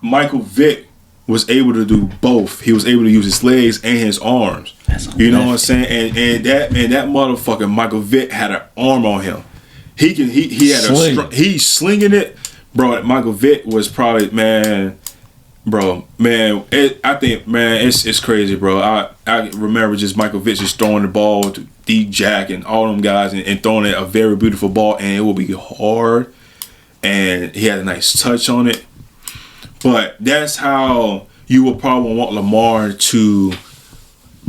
[SPEAKER 1] Michael Vick was able to do both. He was able to use his legs and his arms. You know what I'm saying? And that motherfucking Michael Vick had an arm on him. He had he's slinging it, bro. Michael Vick was probably I think it's crazy, bro. I remember just Michael Vick just throwing the ball to D-Jack and all them guys and throwing it a very beautiful ball, and it will be hard. And he had a nice touch on it. But that's how you will probably want Lamar to,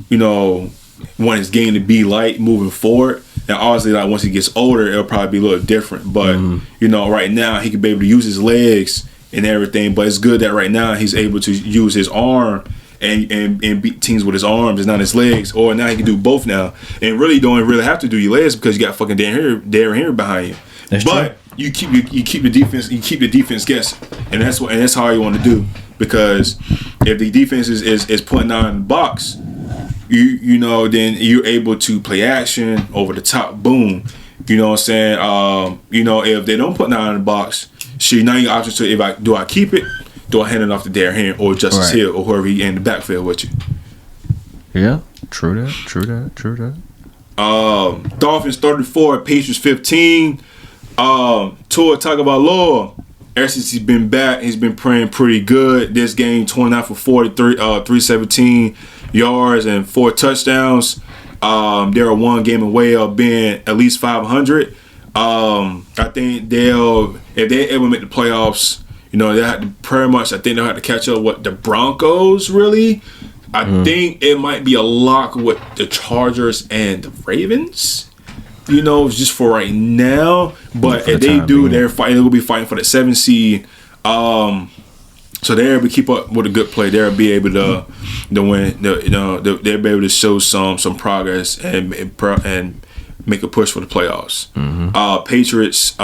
[SPEAKER 1] want his game to be like moving forward. And obviously, like once he gets older, it'll probably be a little different. But right now he could be able to use his legs and everything. But it's good that right now he's able to use his arm and beat teams with his arms and not his legs. Or now he can do both now, and really don't really have to do your legs because you got fucking Darren here behind you.
[SPEAKER 2] That's
[SPEAKER 1] true. You keep the defense guessing, and that's how you want to do, because if the defense is putting on the box, then you're able to play action over the top, boom. You know what I'm saying? If they don't put on the box, now you got options to do I keep it, do I hand it off to Darren Henry or Justice Hill or whoever he in the backfield with you. Yeah,
[SPEAKER 2] true that.
[SPEAKER 1] Dolphins 34, Patriots 15. Tua Tagovailoa, ever since he's been back, he's been playing pretty good. This game, 29 for 43, 317 yards and 4 touchdowns. They're one game away of being at least 500. I think if they ever make the playoffs, they have to pretty much. I think they'll have to catch up with the Broncos. Really, I think it might be a lock with the Chargers and the Ravens. Just for right now. But if they do, they're going to be fighting for the 7th seed. So they're able to keep up with a good play. They'll be able to win. They'll be able to show some progress and make a push for the playoffs. Patriots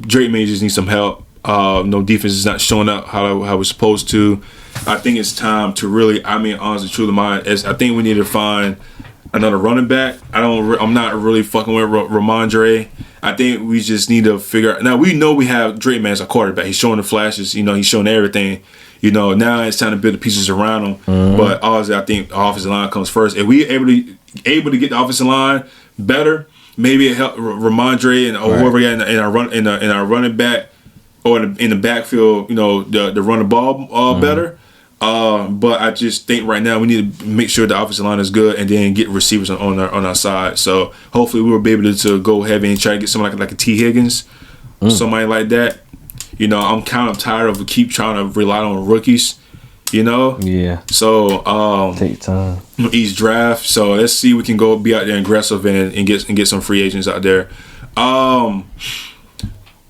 [SPEAKER 1] Drake May just needs some help. No defense is not showing up how it's supposed to. I think it's time to really. Honestly, truly, I think we need to find another running back. I'm not really fucking with Ramondre. I think we just need to figure out. Now we know we have Drake Man as a quarterback. He's showing the flashes. He's showing everything. Now it's time to build the pieces around him. But obviously, I think the offensive line comes first. If we able to get the offensive line better, maybe it help Ramondre and whoever we got in our running back or in the backfield. The run the ball better. But I just think right now we need to make sure the offensive line is good and then get receivers on our side. So hopefully we will be able to go heavy and try to get someone like a T. Higgins, somebody like that. I'm kind of tired of keep trying to rely on rookies.
[SPEAKER 2] Yeah.
[SPEAKER 1] So
[SPEAKER 2] take time.
[SPEAKER 1] Each draft. So let's see if we can go be out there aggressive and get some free agents out there.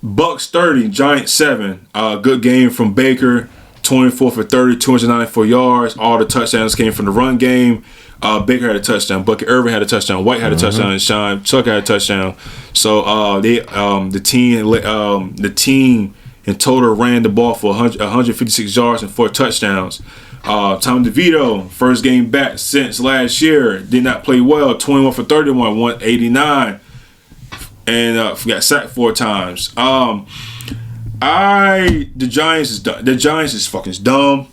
[SPEAKER 1] Bucks 30, Giants 7. Good game from Baker. 24 for 30, 294 yards. All the touchdowns came from the run game. Baker had a touchdown. Bucket Irvin had a touchdown. White had a touchdown. And Sean Tuck had a touchdown. So the team in total ran the ball for 156 yards and 4 touchdowns. Tom DeVito, first game back since last year, did not play well. 21 for 31, 189, and got sacked 4 times. The Giants is fucking dumb.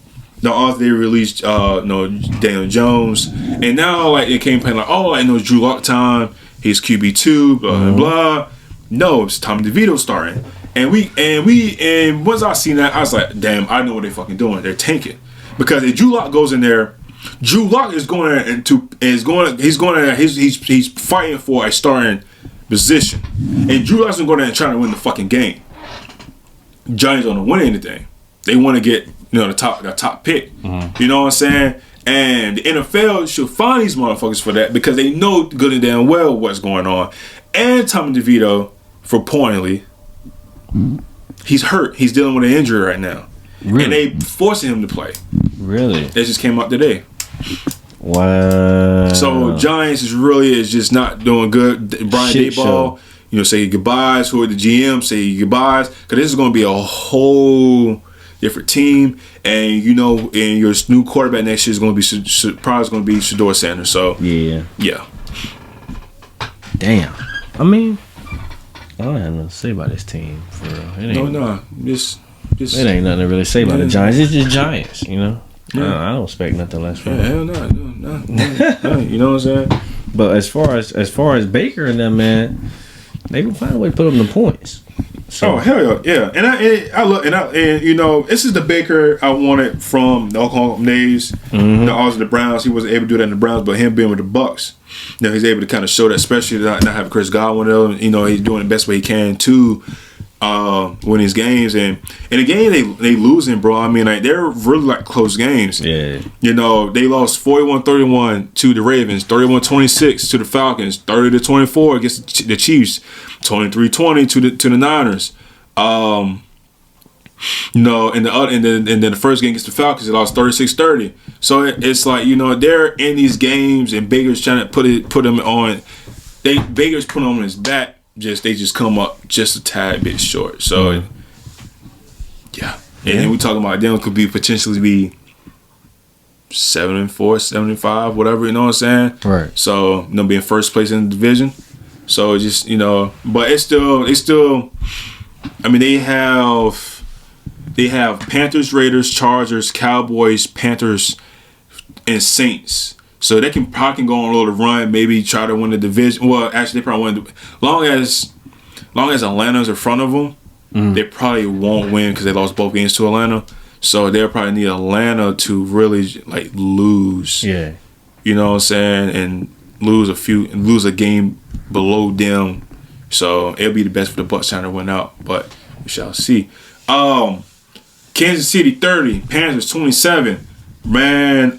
[SPEAKER 1] After they released Daniel Jones, and now it came playing Drew Lock time. He's QB2, blah blah blah. No, it's Tommy DeVito starting, and once I seen that, I was like, damn, I know what they're fucking doing. They're tanking, because if Drew Lock goes in there, Drew Lock is he's fighting for a starting position, and Drew Lock's gonna go there and try to win the fucking game. Giants don't win anything. They want to get the top pick. You know what I'm saying? And the NFL should find these motherfuckers for that, because they know good and damn well what's going on. And Tommy DeVito, for pointedly, he's hurt. He's dealing with an injury right now. Really? And they forcing him to play.
[SPEAKER 2] Really?
[SPEAKER 1] It just came out today.
[SPEAKER 2] Wow.
[SPEAKER 1] So Giants is just not doing good. Brian Daboll, say goodbyes. Who are the GM? Say goodbyes, because this is going to be a whole different team, and and your new quarterback next year is going to be probably going to be Shedeur Sanders. So yeah.
[SPEAKER 2] Damn. I don't have nothing to say about this team for real.
[SPEAKER 1] No, just Just,
[SPEAKER 2] it ain't nothing to really say about the Giants. It's just Giants, you know.
[SPEAKER 1] Yeah.
[SPEAKER 2] I don't expect nothing less from them.
[SPEAKER 1] Hell no. You know what I'm saying?
[SPEAKER 2] But as far as Baker and them, man, they can find a way to put them the points. So,
[SPEAKER 1] oh hell yeah! And I look and you know, this is the Baker I wanted from the Oklahoma days. The also the Browns. He wasn't able to do that in the Browns, but him being with the Bucks, you know, he's able to kind of show that, especially not having Chris Godwin. You know, he's doing the best way he can to win his games. And in the game they losing, bro. I mean, like, they're really like close games.
[SPEAKER 2] Yeah.
[SPEAKER 1] You know, they lost 41-31 to the Ravens, 31-26 to the Falcons, 30-24 against the Chiefs, 23-20 to the Niners. You know, and then the first game against the Falcons, they lost 36-30. So it's like, you know, they're in these games and Baker's trying to put them on. Baker's putting them on his back. They just come up just a tad bit short. So yeah. And then we talking about them could be potentially be 7-4, 7-5, whatever, you know what I'm saying?
[SPEAKER 2] Right.
[SPEAKER 1] So, you know, being first place in the division. So just, you know, but it's still I mean, they have Panthers, Raiders, Chargers, Cowboys, Panthers, and Saints. So they probably go on a little run, maybe try to win the division. Well, actually, they probably win. Long as Atlanta's in front of them, they probably won't win because they lost both games to Atlanta. So they'll probably need Atlanta to really like lose.
[SPEAKER 2] Yeah.
[SPEAKER 1] You know what I'm saying? And lose a game below them. So it'll be the best for the Bucks trying to win out, but we shall see. Kansas City 30, Panthers 27. Man,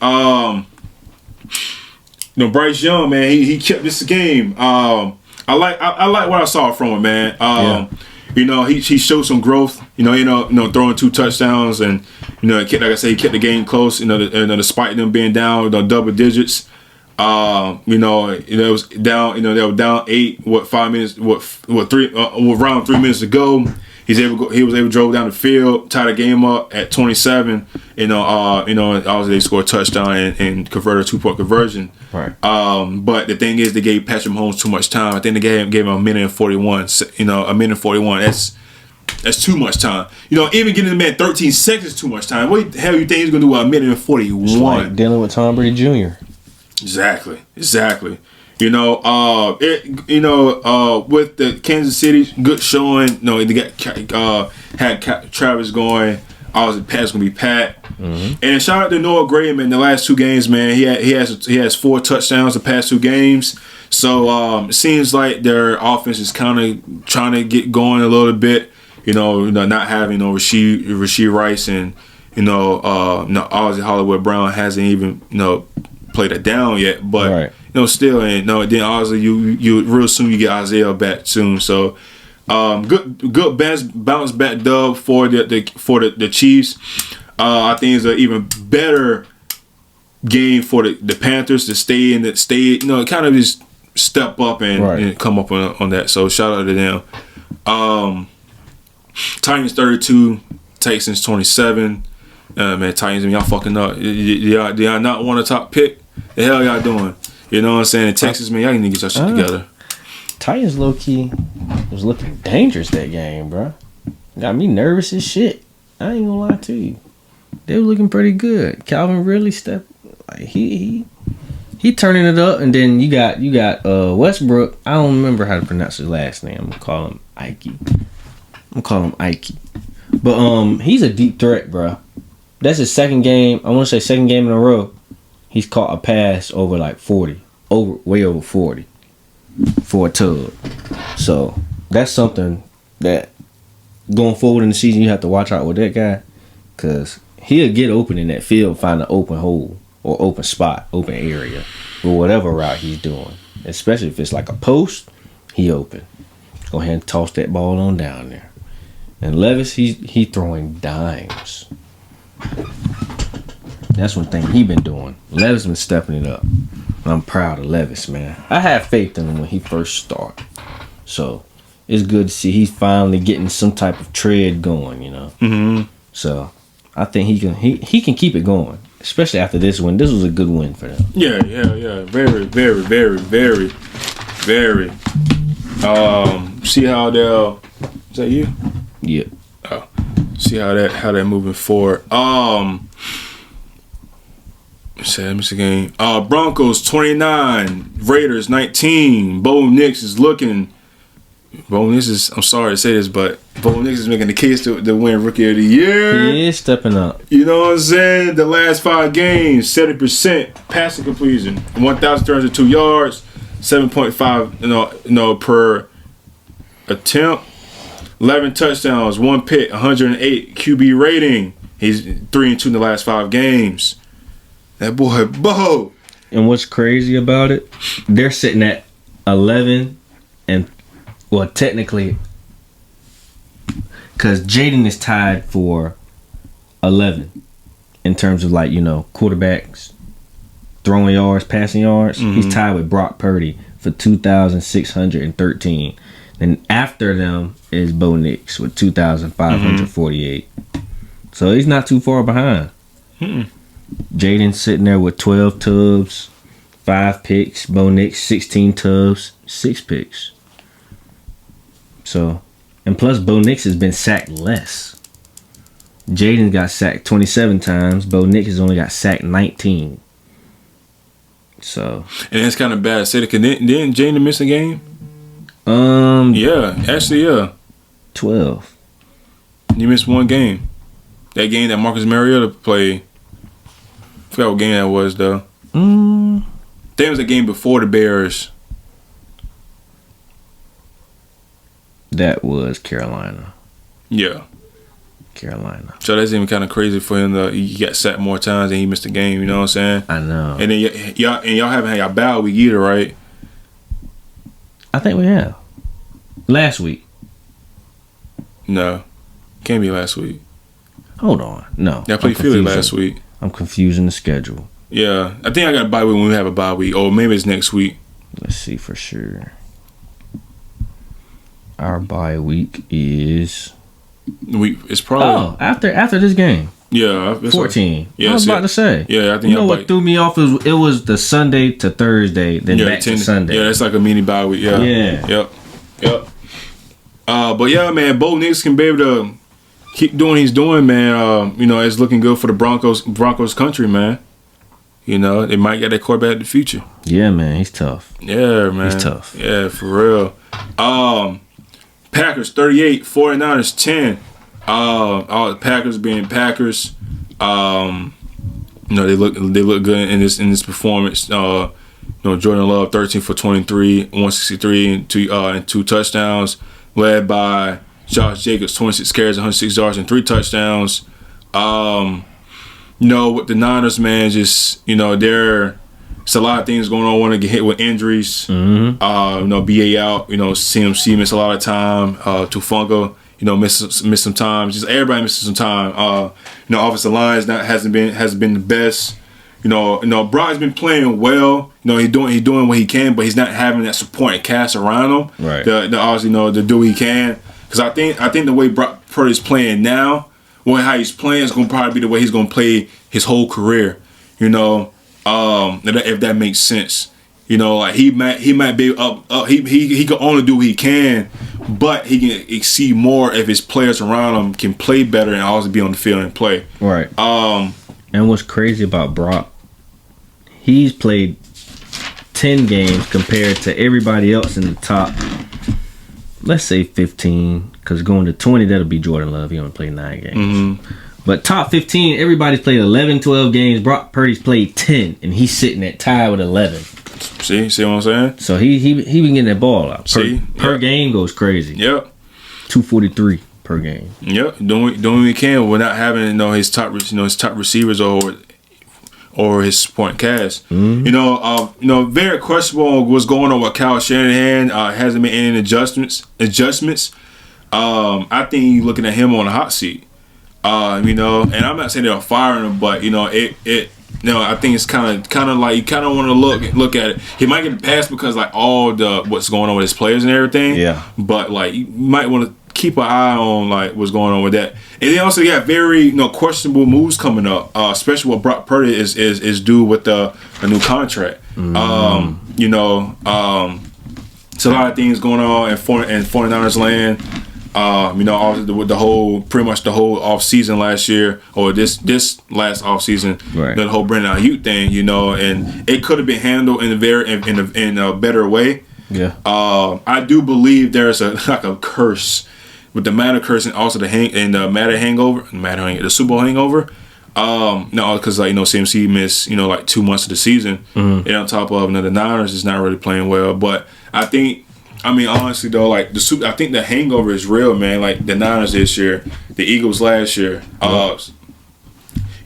[SPEAKER 1] you know, Bryce Young, man, he kept this game. I like what I saw from him, man. You know, he showed some growth. You know, throwing 2 touchdowns, and you know, like I said, he kept the game close. You know, despite them being down, you know, double digits. You know, it was down. You know, they were down 8. Around 3 minutes to go. He was able to drove down the field, tie the game up at 27. You know, obviously they scored a touchdown and converted a 2-point conversion.
[SPEAKER 2] Right.
[SPEAKER 1] But the thing is, they gave Patrick Mahomes too much time. I think they gave him a minute and 41. You know, a minute and 41. That's too much time. You know, even giving the man 13 seconds is too much time. What the hell you think he's gonna do with a minute and 41?
[SPEAKER 2] It's like dealing with Tom Brady Jr.
[SPEAKER 1] Exactly. You know, with the Kansas City, good showing. You know, they had Travis going. Obviously, Pat's gonna be Pat. And shout out to Noah Gray, man. The last 2 games, man, he has 4 touchdowns the past 2 games. So it seems like their offense is kind of trying to get going a little bit. You know, not having Rashee Rice and obviously Hollywood Brown hasn't even played it down yet, but.
[SPEAKER 2] Right.
[SPEAKER 1] Still ain't no. Then obviously you real soon you get Isaiah back soon. So good bounce back dub for the Chiefs. I think it's an even better game for the Panthers to stay kind of just step up and come up on that. So shout out to them. Titans 32, Texans 27. Man, Titans, y'all fucking up. Do y'all not want a top pick? The hell y'all doing? You know what I'm saying? In Texas, man, y'all need to get your shit together.
[SPEAKER 2] Titans low-key was looking dangerous that game, bro. Got me nervous as shit. I ain't gonna lie to you. They were looking pretty good. Calvin really stepped. Like he turning it up, and then you got Westbrook. I don't remember how to pronounce his last name. I'm gonna call him Ike. But he's a deep threat, bro. That's his second game. I want to say second game in a row. He's caught a pass over like 40, way over 40 for a tug. So that's something that going forward in the season you have to watch out with that guy, because he'll get open in that field, find an open hole or open spot, open area, or whatever route he's doing. Especially if it's like a post, he open. Go ahead and toss that ball on down there. And Levis, he throwing dimes. That's one thing he been doing. Levis been stepping it up. I'm proud of Levis, man. I had faith in him when he first started. So it's good to see he's finally getting some type of tread going, you know.
[SPEAKER 1] Mm-hmm.
[SPEAKER 2] So I think he can keep it going, especially after this win. This was a good win for them.
[SPEAKER 1] Yeah. Very, very, very, very, very. See how they'll. Is that you?
[SPEAKER 2] Yeah.
[SPEAKER 1] Oh. see how that moving forward. Let me see the game. Broncos 29, Raiders 19. Bo Nix is looking. Bo Nix is. I'm sorry to say this, but Bo Nix is making the case to win Rookie of the Year.
[SPEAKER 2] He is stepping up.
[SPEAKER 1] You know what I'm saying? The last 5 games, 70% passing completion, 1,302 yards, 7.5 per attempt, 11 touchdowns, 1 pick, 108 QB rating. He's 3-2 in the last 5 games. That boy Bo.
[SPEAKER 2] And what's crazy about it? They're sitting at 11 and. Well, technically, because Jaden is tied for 11 in terms of quarterbacks, throwing yards, passing yards. Mm-hmm. He's tied with Brock Purdy for 2,613. And after them is Bo Nix with 2,548. So he's not too far behind. Jaden's sitting there with 12 tubs, 5 picks. Bo Nix, 16 tubs, 6 picks. So, and plus Bo Nix has been sacked less. Jaden got sacked 27 times. Bo Nix has only got sacked 19. So,
[SPEAKER 1] and it's kind of bad. Say that didn't Jaden miss a game? Yeah, actually, yeah.
[SPEAKER 2] 12.
[SPEAKER 1] He missed 1 game. That game that Marcus Mariota played. I forgot what game that was though. That was a game before the Bears.
[SPEAKER 2] That was Carolina.
[SPEAKER 1] Yeah.
[SPEAKER 2] Carolina.
[SPEAKER 1] So that's even kind of crazy for him. He got sacked more times and he missed a game. You know what I'm saying?
[SPEAKER 2] I know.
[SPEAKER 1] And then y'all haven't had y'all bye week either, right?
[SPEAKER 2] I think we have. Last week.
[SPEAKER 1] No. Can't be last week.
[SPEAKER 2] Hold on. No.
[SPEAKER 1] Y'all played Philly last week.
[SPEAKER 2] I'm confusing the schedule.
[SPEAKER 1] Yeah. I think I got a bye week when we have a bye week. Or maybe it's next week.
[SPEAKER 2] Let's see for sure. Our bye week is.
[SPEAKER 1] It's probably
[SPEAKER 2] after this game.
[SPEAKER 1] Yeah,
[SPEAKER 2] 14.
[SPEAKER 1] Yeah,
[SPEAKER 2] I was about to say.
[SPEAKER 1] Yeah, I think
[SPEAKER 2] what threw me off is it was the Sunday to Thursday, then back to Sunday.
[SPEAKER 1] Yeah, that's like a mini bye week. Yeah. Yep. But yeah, man, Bo Nix can be able to keep doing what he's doing, man. It's looking good for the Broncos country, man. They might get that quarterback in the future.
[SPEAKER 2] Yeah, man, he's tough.
[SPEAKER 1] Yeah, man.
[SPEAKER 2] He's tough.
[SPEAKER 1] Yeah, for real. Packers 38, 49ers 10. All the Packers being Packers. They look good in this performance. Jordan Love 13 for 23, 163 and 2 touchdowns, led by Josh Jacobs 26 carries, 106 yards and 3 touchdowns. With the Niners, man, just it's a lot of things going on. Want to get hit with injuries.
[SPEAKER 2] Mm-hmm.
[SPEAKER 1] BA out. CMC missed a lot of time. Tufunga, missed some time. Just everybody missing some time. Offensive lines hasn't been the best. Brock's been playing well. He's doing what he can, but he's not having that supporting cast around him.
[SPEAKER 2] Right.
[SPEAKER 1] Obviously, to do what he can. Because I think the way Brock Purdy's playing now, how he's playing is going to probably be the way he's going to play his whole career. If that makes sense. He might be up. He can only do what he can, but he can exceed more if his players around him can play better and also be on the field and play.
[SPEAKER 2] Right. And what's crazy about Brock, he's played 10 games compared to everybody else in the top, let's say 15, because going to 20, that'll be Jordan Love. He only played 9 games. Mm-hmm. But top 15, everybody's played 11, 12 games. Brock Purdy's played 10, and he's sitting at tied with 11.
[SPEAKER 1] See what I'm saying?
[SPEAKER 2] So he been getting that ball out. Per game goes crazy.
[SPEAKER 1] Yep.
[SPEAKER 2] 243 per game.
[SPEAKER 1] Yep. Doing what he can without having his top receivers or his supporting cast. Mm-hmm. Very questionable what's going on with Kyle Shanahan. Hasn't made any adjustments. I think you're looking at him on a hot seat. And I'm not saying they're firing him, but I think it's kind of like you kind of want to look at it. He might get the pass because all the what's going on with his players and everything. Yeah. But you might want to keep an eye on what's going on with that. And then also you got very questionable moves coming up, especially what Brock Purdy is due with a new contract. Mm-hmm. It's a lot of things going on in 49ers land. With the whole pretty much the whole off season last year or this last off season,
[SPEAKER 2] right.
[SPEAKER 1] The whole Brandon Ayuk thing, and it could have been handled in a better way.
[SPEAKER 2] Yeah.
[SPEAKER 1] I do believe there's a curse with the Madden curse and also the Super Bowl hangover. No, because CMC missed like 2 months of the season, and on top of the Niners is not really playing well. But honestly though, I think the hangover is real, man. Like the Niners this year, the Eagles last year.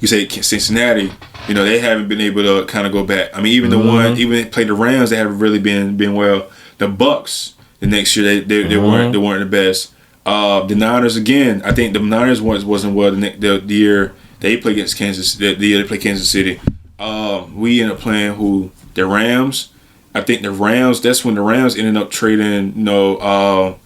[SPEAKER 1] You say Cincinnati, they haven't been able to kind of go back. Even even play the Rams, they haven't really been well. The Bucks the next year they weren't the best. The Niners again, I think the Niners wasn't well the year they played against Kansas. The year they played Kansas City. We ended up playing the Rams. I think the Rams. That's when the Rams ended up trading the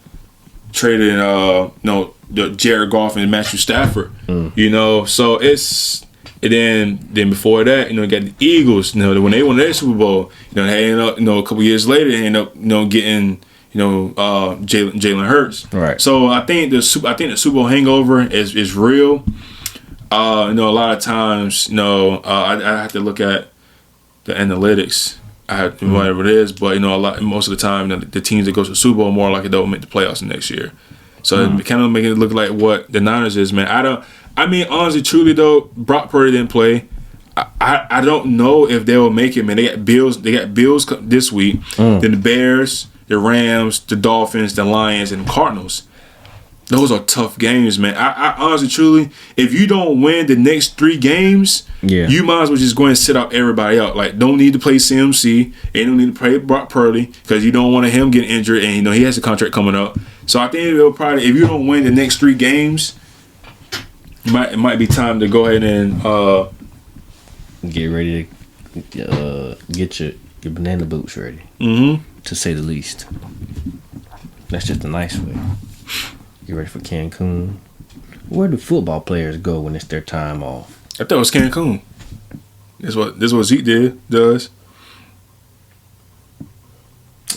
[SPEAKER 1] Jared Goff and Matthew Stafford. So it's. And then before that, you got the Eagles. When they won their Super Bowl, they ended up, a couple years later, they ended up, getting, Jalen Hurts.
[SPEAKER 2] Right.
[SPEAKER 1] So I think the Super Bowl hangover is real. A lot of times, I have to look at the analytics. I have whatever it is, but most of the time, the teams that go to the Super Bowl more likely don't make the playoffs next year. So it kind of making it look like what the Niners is, man. Honestly, truly though, Brock Purdy didn't play. I don't know if they will make it, man. They got Bills this week. Then the Bears, the Rams, the Dolphins, the Lions, and the Cardinals. Those are tough games, man. I honestly, truly, if you don't win the next 3 games, you might as well just go and sit out everybody out. Like, don't need to play CMC, and don't need to play Brock Purdy because you don't want him getting injured, and he has a contract coming up. So I think it'll probably, if you don't win the next 3 games, it might be time to go ahead and
[SPEAKER 2] get ready to get your banana boots ready. To say the least. That's just a nice way. Get ready for Cancun. Where do football players go when it's their time off?
[SPEAKER 1] I thought it was Cancun. This is what Zeke does.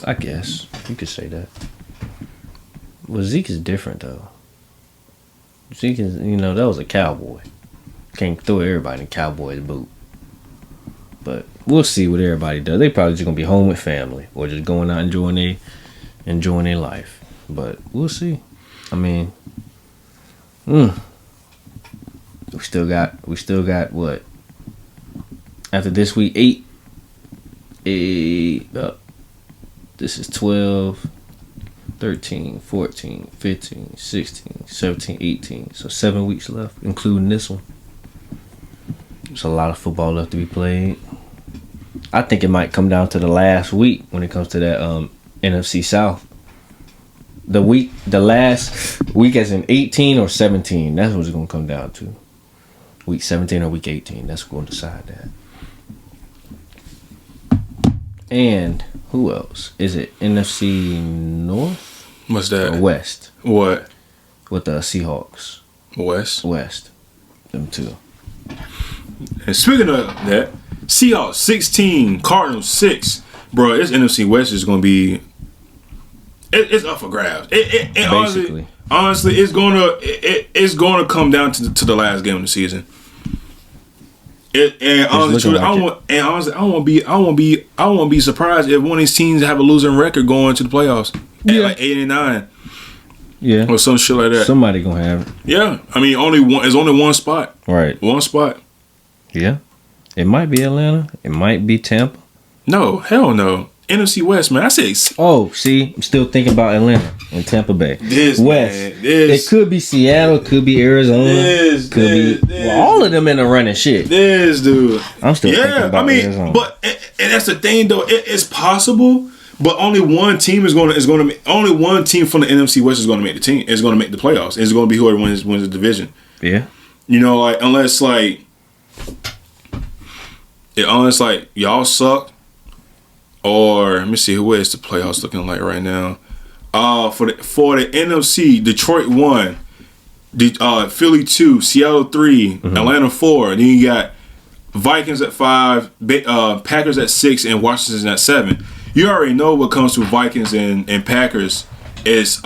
[SPEAKER 2] I guess you could say that. Well, Zeke is different though. Zeke is, that was a cowboy. Can't throw everybody in Cowboys boot. But we'll see what everybody does. They probably just gonna be home with family or just going out enjoying their life. But we'll see. We still got what? After this week, 8. This is 12, 13, 14, 15, 16, 17, 18. So 7 weeks left, including this one. There's a lot of football left to be played. I think it might come down to the last week when it comes to that NFC South. The last week as in 18 or 17. That's what it's going to come down to. Week 17 or week 18. That's going to decide that. And who else? Is it NFC North?
[SPEAKER 1] What's that?
[SPEAKER 2] Or West?
[SPEAKER 1] What?
[SPEAKER 2] With the Seahawks.
[SPEAKER 1] West.
[SPEAKER 2] Them two.
[SPEAKER 1] And speaking of that, Seahawks 16, Cardinals 6. Bro, this NFC West is going to be... It's up for grabs.
[SPEAKER 2] Basically.
[SPEAKER 1] Honestly, it's gonna come down to the last game of the season. I won't be surprised if one of these teams have a losing record going to the playoffs at like 8-9.
[SPEAKER 2] Yeah,
[SPEAKER 1] or some shit like that.
[SPEAKER 2] Somebody gonna have it.
[SPEAKER 1] Yeah, only one. It's only one spot.
[SPEAKER 2] Right.
[SPEAKER 1] One spot.
[SPEAKER 2] Yeah, it might be Atlanta. It might be Tampa.
[SPEAKER 1] No, hell no. NFC West, man. I say.
[SPEAKER 2] Oh, see, I'm still thinking about Atlanta and Tampa Bay.
[SPEAKER 1] West.
[SPEAKER 2] It could be Seattle. Could be Arizona. Could be all of them in the running shit.
[SPEAKER 1] Dude.
[SPEAKER 2] I'm still thinking about Arizona.
[SPEAKER 1] But and that's the thing though. It's possible, but only one team only one team from the NFC West is going to make the team. Is going to make the playoffs. It's going to be whoever wins the division.
[SPEAKER 2] Yeah.
[SPEAKER 1] Unless y'all suck. Or let me see, who is the playoffs looking like right now? For the NFC, Detroit 1, Philly 2, Seattle 3, Atlanta 4. Then you got Vikings at 5, Packers at 6, and Washington at 7. You already know what comes to Vikings and Packers is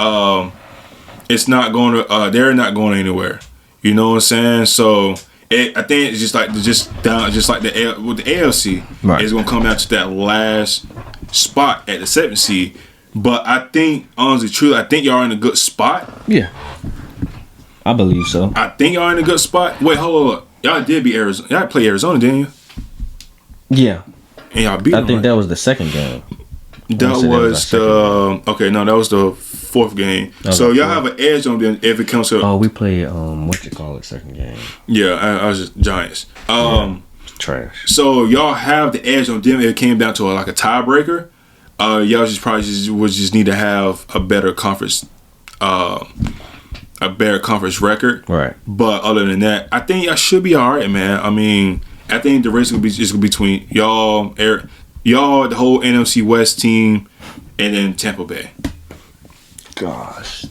[SPEAKER 1] it's not going to. They're not going anywhere. You know what I'm saying? So I think it's just like with the AFC,
[SPEAKER 2] right.
[SPEAKER 1] It's going to come down to that last spot at the 7th seed. But I think, honestly, truly, I think y'all in a good spot.
[SPEAKER 2] Yeah, I believe so.
[SPEAKER 1] I think y'all in a good spot. Wait, hold on. Y'all did beat Arizona. Y'all played Arizona, didn't you?
[SPEAKER 2] Yeah.
[SPEAKER 1] And y'all beat them.
[SPEAKER 2] I think that was the second game.
[SPEAKER 1] That was the that was the 4th game. So y'all have an edge on them if it comes to.
[SPEAKER 2] Oh, we played second game.
[SPEAKER 1] Yeah, I was just Giants.
[SPEAKER 2] Trash.
[SPEAKER 1] So y'all have the edge on them if it came down to like a tiebreaker. Y'all would just need to have a better conference record.
[SPEAKER 2] Right.
[SPEAKER 1] But other than that, I think y'all should be all right, man. I mean, I think the race is gonna be between y'all, the whole NFC West team, and then Tampa Bay.
[SPEAKER 2] Gosh.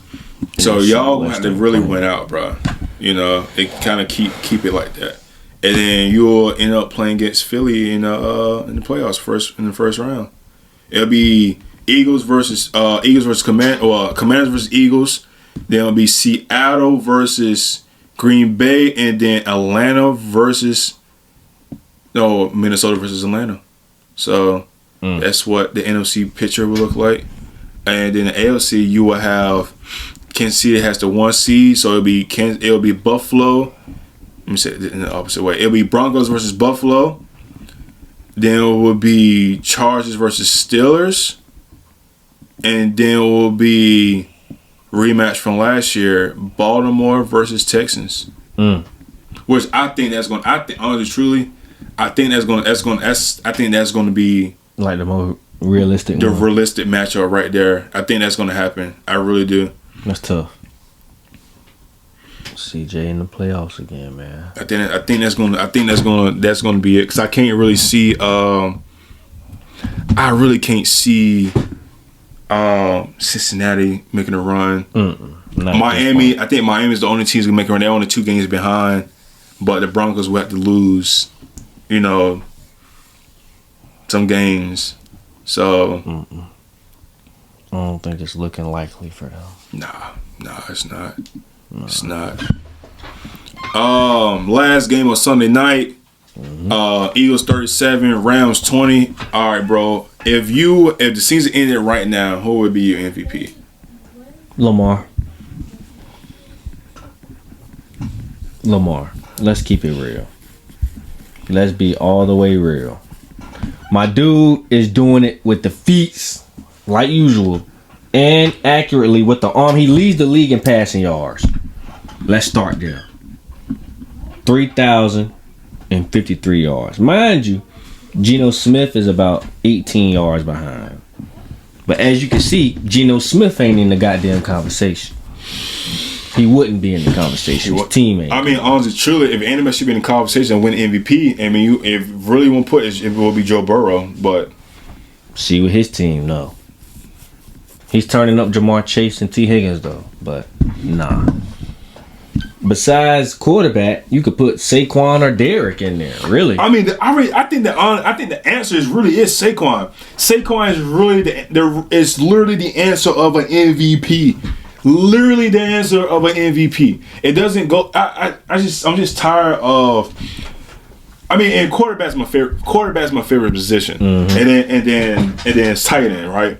[SPEAKER 1] So y'all gonna have to really win out, bro. You know, they kind of keep it like that, and then you'll end up playing against Philly in the playoffs in the first round. It'll be Commanders versus Eagles. Then it'll be Seattle versus Green Bay, and then Minnesota versus Atlanta. So that's what the NFC picture will look like. And then the AFC, you will have Kansas City has the 1 seed, so it'll be Buffalo. Let me say it in the opposite way. It'll be Broncos versus Buffalo. Then it will be Chargers versus Steelers. And then it will be rematch from last year, Baltimore versus Texans. Which I think that's going to be
[SPEAKER 2] like the more realistic
[SPEAKER 1] realistic matchup right there. I think that's going to happen. I really do.
[SPEAKER 2] That's tough. CJ in the playoffs again, man.
[SPEAKER 1] I think that's gonna be it, because I can't really see. I really can't see Cincinnati making a run. Miami, I think Miami's the only team who's gonna make a run. They're only 2 games behind, but the Broncos will have to lose, some games. So
[SPEAKER 2] I don't think it's looking likely for them.
[SPEAKER 1] Nah, it's not. No. It's not. Last game of Sunday night. Eagles 37, Rams 20. All right, bro. If the season ended right now, who would be your MVP?
[SPEAKER 2] Lamar. Let's keep it real. Let's be all the way real. My dude is doing it with the feet, like usual, and accurately with the arm. He leads the league in passing yards. Let's start there. 3,053 yards. Mind you, Geno Smith is about 18 yards behind. But as you can see, Geno Smith ain't in the goddamn conversation. He wouldn't be in the conversation. His teammate.
[SPEAKER 1] I mean, honestly, truly, if anybody should be in the conversation and win MVP, I mean, if really want to put it, will be Joe Burrow. But
[SPEAKER 2] see, with his team, no. He's turning up Jamar Chase and T. Higgins, though. But nah. Besides quarterback, you could put Saquon or Derek in there. Really?
[SPEAKER 1] I mean, I think the answer is Saquon. Saquon is really it's literally the answer of an MVP. Literally the answer of an MVP. It doesn't go. I'm just tired of. I mean, and quarterback's my favorite. Quarterback's my favorite position, and then it's tight end, right?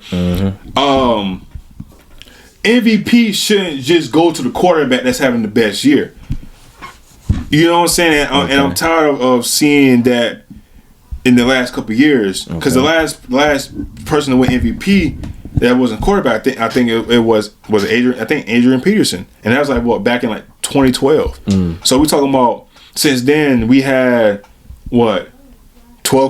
[SPEAKER 1] MVP shouldn't just go to the quarterback that's having the best year. You know what I'm saying? And I'm tired of seeing that in the last couple of years, because the last person to win MVP that wasn't quarterback, I think it was Adrian. I think Adrian Peterson, and that was like back in like 2012. So we're talking about since then we had 12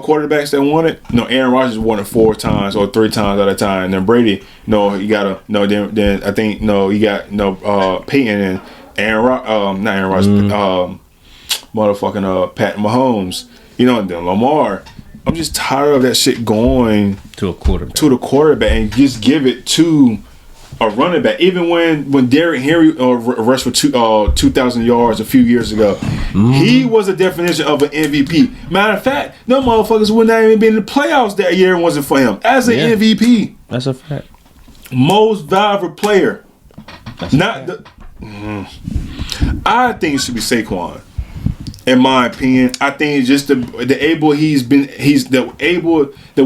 [SPEAKER 1] quarterbacks that won it. No, Aaron Rodgers won it 4 times or 3 times at a time. And then Brady, you got then I think you got Peyton and not Aaron Rodgers, motherfucking Pat Mahomes. And then Lamar. I'm just tired of that shit going
[SPEAKER 2] to
[SPEAKER 1] the quarterback and just give it to a running back. Even when Derrick Henry rushed for 2,000 yards a few years ago, he was a definition of an MVP. Matter of fact, no motherfuckers would not even be in the playoffs that year and wasn't for him as an MVP.
[SPEAKER 2] That's a fact.
[SPEAKER 1] Most valuable player. Not the. I think it should be Saquon. In my opinion, I think it's just the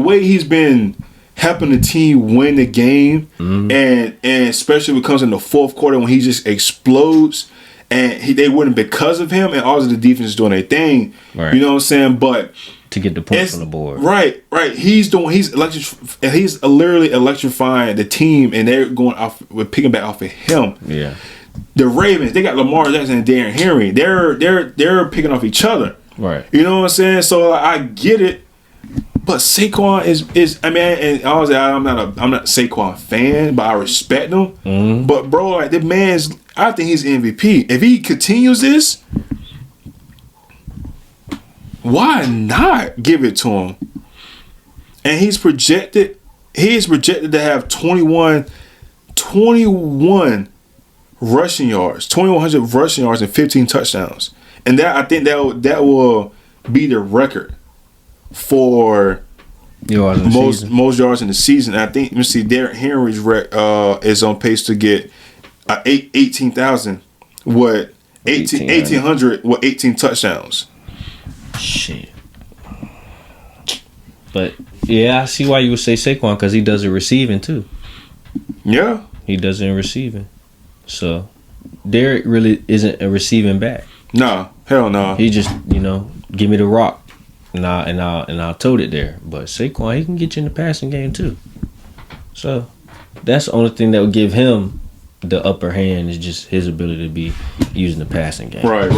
[SPEAKER 1] way he's been helping the team win the game, and especially when it comes in the fourth quarter when he just explodes, and they wouldn't because of him, and all of the defense is doing their thing.
[SPEAKER 2] Right.
[SPEAKER 1] You know what I'm saying? But
[SPEAKER 2] to get the points on the board,
[SPEAKER 1] right. He's literally electrifying the team, and they're going off with picking back off of him.
[SPEAKER 2] Yeah.
[SPEAKER 1] The Ravens, they got Lamar Jackson and Darren Henry. They're picking off each other.
[SPEAKER 2] Right.
[SPEAKER 1] You know what I'm saying? So I get it. But Saquon is I mean, and honestly, I'm not a Saquon fan, but I respect him.
[SPEAKER 2] Mm-hmm.
[SPEAKER 1] But bro, like the man's, I think he's MVP. If he continues this, why not give it to him? And he's projected to have 21 rushing yards, 2,100 rushing yards and 15 touchdowns. And that I think that will be the record for most yards in the season. And I think Derrick Henry's is on pace to get 18,000 with 1,800 with 18 touchdowns.
[SPEAKER 2] Shit. But yeah, I see why you would say Saquon, because he does it receiving too.
[SPEAKER 1] Yeah,
[SPEAKER 2] he does it in receiving. So Derrick really isn't a receiving back.
[SPEAKER 1] No, hell no.
[SPEAKER 2] He just give me the rock, and I'll tote it there. But Saquon, he can get you in the passing game too. So that's the only thing that would give him the upper hand is just his ability to be using the passing game.
[SPEAKER 1] Right.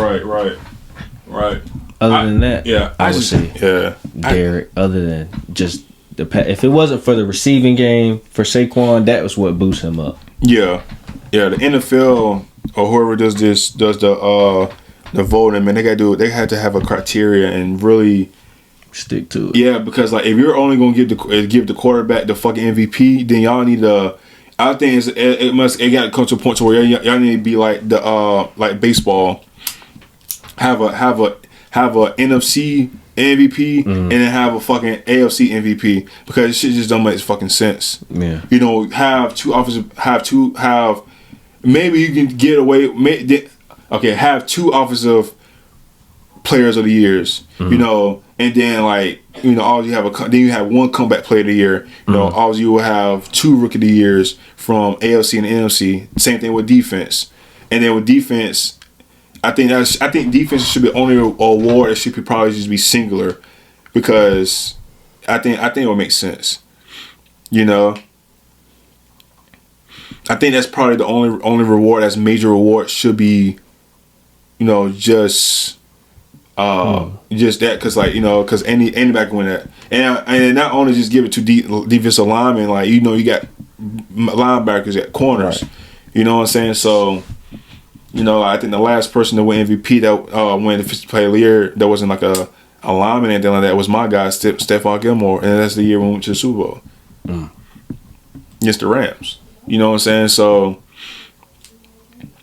[SPEAKER 2] Other than that, I would say Derrick. Other than just if it wasn't for the receiving game for Saquon, that was what boosts him up.
[SPEAKER 1] Yeah. The NFL or whoever does the voting, man, they had to have a criteria and really
[SPEAKER 2] stick to it.
[SPEAKER 1] Yeah, because like if you're only gonna give the quarterback the fucking MVP, then y'all need to. I think it got to come to a point to where y'all need to be like the like baseball, have a NFC MVP and then have a fucking AFC MVP, because this shit just don't make fucking sense.
[SPEAKER 2] Yeah,
[SPEAKER 1] have two offensive, maybe you can get away. Have two offensive players of the years. And then all you have then you have one comeback player of the year. All you will have two rookie of the years from AFC and NFC. Same thing with defense. And then with defense, I think defense should be only an award that should probably just be singular, because I think it would make sense. I think that's probably the only reward that's major reward should be, just that, because anybody can win that, and not only just give it to defensive linemen, you got linebackers at corners, right. You know what I'm saying? So, I think the last person to win MVP that win the Defensive Player of the Year that wasn't like a lineman or anything like that was my guy Stephon Gilmore, and that's the year we went to the Super Bowl against the Rams. You know what I'm saying? So,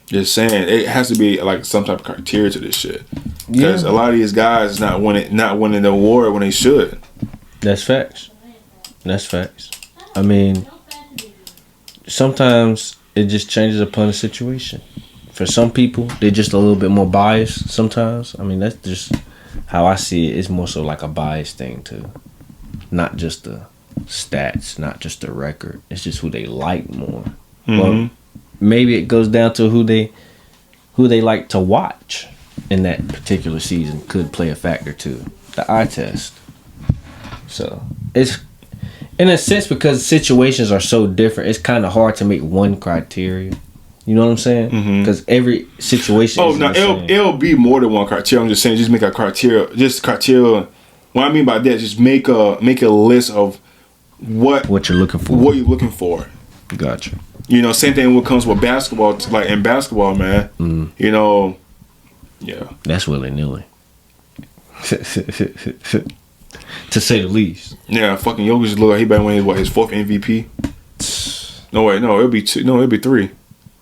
[SPEAKER 1] just saying, it has to be like some type of criteria to this shit. Because a lot of these guys not winning the award when they should. That's facts.
[SPEAKER 2] I mean, sometimes it just changes upon the situation. For some people, they're just a little bit more biased sometimes. I mean, that's just how I see it. It's more so like a bias thing too. Not just the stats, not just the record. It's just who they like more. Mm-hmm. Well, maybe it goes down to who they like to watch in that particular season could play a factor too. The eye test. So it's in a sense, because situations are so different, it's kind of hard to make one criteria. You know what I'm saying? Because every situation.
[SPEAKER 1] Oh no, it'll be more than one criteria. I'm just saying, just make a criteria. Just criteria. What I mean by that, just make a list of what
[SPEAKER 2] you're looking for.
[SPEAKER 1] What you're looking for.
[SPEAKER 2] Gotcha.
[SPEAKER 1] Same thing what comes with basketball. Like in basketball, man. Yeah.
[SPEAKER 2] That's willy-nilly. To say the least.
[SPEAKER 1] Yeah, fucking Jokic look like he better win his fourth MVP. No, it'll be two. No, it'll be three.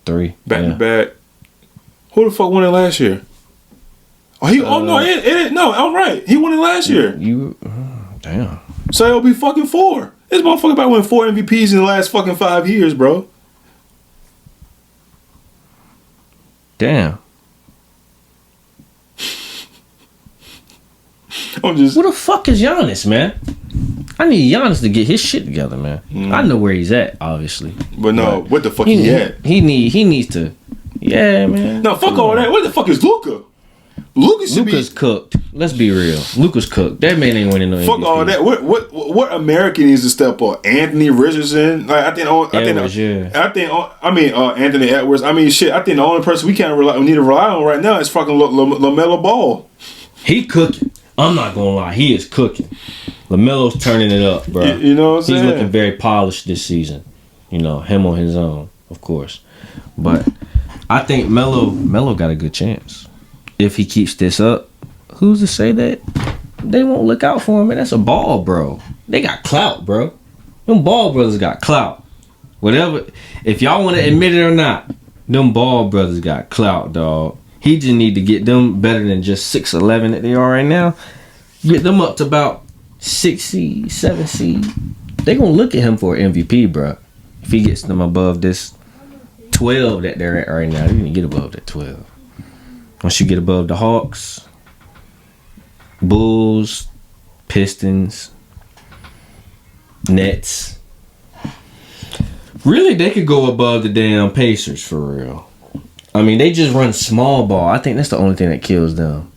[SPEAKER 1] Back to back. Who the fuck won it last year? No, I'm right. He won it last year.
[SPEAKER 2] Damn.
[SPEAKER 1] So it'll be fucking four. This motherfucker about to win 4 MVPs in the last fucking 5 years, bro.
[SPEAKER 2] Damn.
[SPEAKER 1] I'm just.
[SPEAKER 2] Where the fuck is Giannis, man? I need Giannis to get his shit together, man. I know where he's at, obviously.
[SPEAKER 1] But no, what the fuck he at?
[SPEAKER 2] He needs to. Yeah, man.
[SPEAKER 1] No, fuck all that. Where the fuck is Luka?
[SPEAKER 2] Luka's cooked. Let's be real. Luka's cooked. That man ain't winning no MVP.
[SPEAKER 1] Fuck all that. What American needs to step up? Anthony Richardson. Like Anthony Edwards. I mean, shit. I think the only person we need to rely on right now is fucking LaMelo Ball.
[SPEAKER 2] He cooking. I'm not gonna lie. He is cooking. LaMelo's turning it up, bro.
[SPEAKER 1] You know what I'm saying?
[SPEAKER 2] He's looking very polished this season. You know, him on his own, of course. But I think Melo got a good chance. If he keeps this up, who's to say that they won't look out for him? Man, that's a ball, bro. They got clout, bro. Them Ball brothers got clout. Whatever. If y'all want to admit it or not, them Ball brothers got clout, dog. He just need to get them better than just 6'11" that they are right now. Get them up to about 6 seed, 7 seed. They gonna look at him for an MVP, bro. If he gets them above this 12 that they're at right now, you can get above that 12. Once you get above the Hawks, Bulls, Pistons, Nets, really they could go above the damn Pacers for real. I mean, they just run small ball. I think that's the only thing that kills them,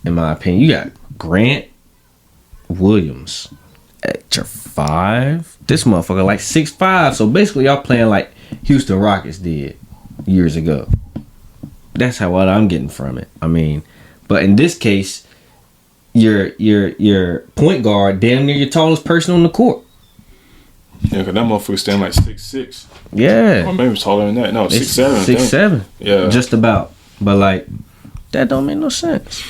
[SPEAKER 2] in my opinion. You got Grant Williams at your 5. This motherfucker like 6'5". So basically, y'all playing like Houston Rockets did years ago. That's what I'm getting from it. I mean, but in this case, your point guard damn near your tallest person on the court.
[SPEAKER 1] Yeah, because that motherfucker stand like 6'6".
[SPEAKER 2] Yeah.
[SPEAKER 1] Or maybe it's taller than that. No, 6'7".
[SPEAKER 2] 6'7".
[SPEAKER 1] Yeah.
[SPEAKER 2] Just about. But like, that don't make no sense.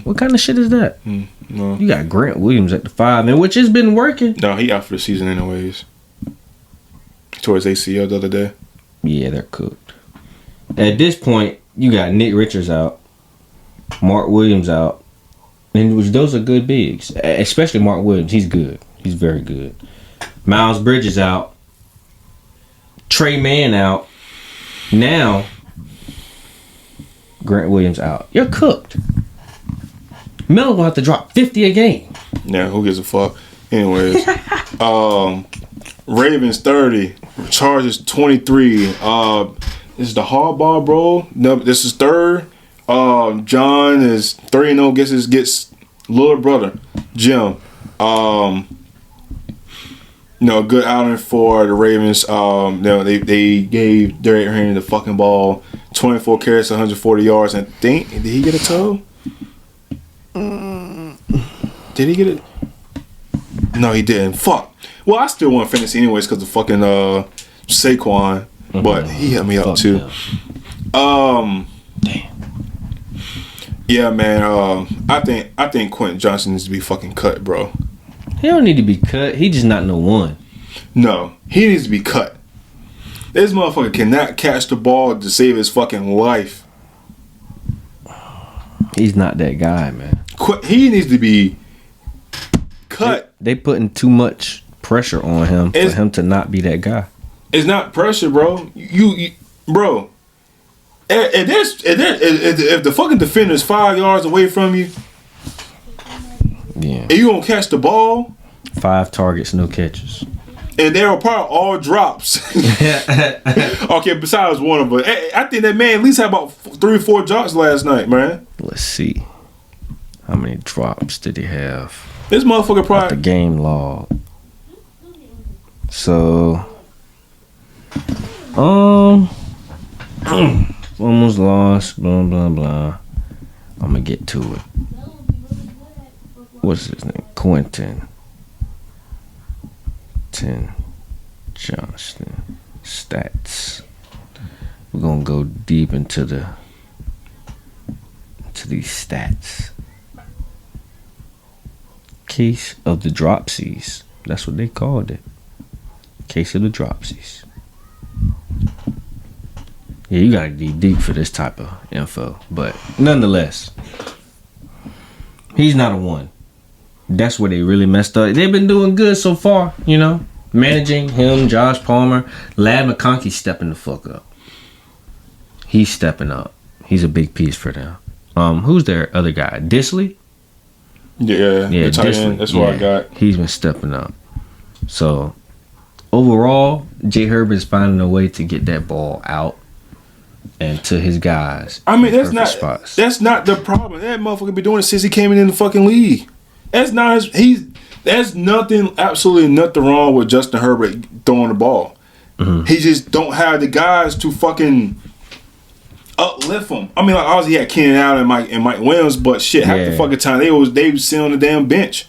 [SPEAKER 2] What kind of shit is that?
[SPEAKER 1] No.
[SPEAKER 2] You got Grant Williams at the 5, man, which has been working.
[SPEAKER 1] No, he out for the season anyways. Towards ACL the other day.
[SPEAKER 2] Yeah, they're cooked. At this point, you got Nick Richards out, Mark Williams out, and those are good bigs. Especially Mark Williams, he's good. He's very good. Miles Bridges out, Trey Mann out. Now, Grant Williams out. You're cooked. Melo will have to drop 50 a game.
[SPEAKER 1] Yeah, who gives a fuck? Anyways, Ravens 30, Chargers 23. This is the hardball, bro. No, this is third. John is 3-0. Gets little brother Jim. Good outing for the Ravens. They gave Derrick Henry the fucking ball. 24 carries, 140 yards. And did he get a toe? Did he get it? No, he didn't. Fuck. Well, I still want fantasy anyways because of fucking Saquon. But he hit me up too.
[SPEAKER 2] Damn.
[SPEAKER 1] Yeah, man. I think Quentin Johnson needs to be fucking cut, bro.
[SPEAKER 2] He don't need to be cut. He just not no one.
[SPEAKER 1] No, he needs to be cut. This motherfucker cannot catch the ball to save his fucking life.
[SPEAKER 2] He's not that guy, man.
[SPEAKER 1] He needs to be cut.
[SPEAKER 2] They putting too much pressure on him for him to not be that guy.
[SPEAKER 1] It's not pressure, bro. You bro. If the fucking defender is 5 yards away from you,
[SPEAKER 2] yeah,
[SPEAKER 1] and you gonna catch the ball,
[SPEAKER 2] 5 targets, no catches,
[SPEAKER 1] and they were probably all drops. Okay, besides one of them, I think that man at least had about 3 or 4 drops last night, man.
[SPEAKER 2] Let's see, how many drops did he have?
[SPEAKER 1] This motherfucker probably
[SPEAKER 2] the game log. So, almost lost. Blah blah blah. I'm gonna get to it. What's his name? Quentin Johnston. Stats. We're gonna go deep into these stats. Case of the dropsies. That's what they called it. Case of the dropsies. Yeah, you gotta dig deep for this type of info. But nonetheless, he's not a one. That's where they really messed up. They've been doing good so far, you know. Managing him, Josh Palmer, Lad McConkey stepping the fuck up. He's stepping up. He's a big piece for them. Who's their other guy? Disley?
[SPEAKER 1] Yeah, the tight
[SPEAKER 2] Disley.
[SPEAKER 1] end. That's what I got.
[SPEAKER 2] He's been stepping up. So, overall, Jay Herbert's finding a way to get that ball out and to his guys.
[SPEAKER 1] I mean, that's not the problem. That motherfucker been doing it since he came in the fucking league. That's not his. There's absolutely nothing wrong with Justin Herbert throwing the ball. Mm-hmm. He just don't have the guys to fucking uplift him. I mean, like obviously he had Keenan Allen and Mike Williams, but shit, half the fucking time they was sitting on the damn bench.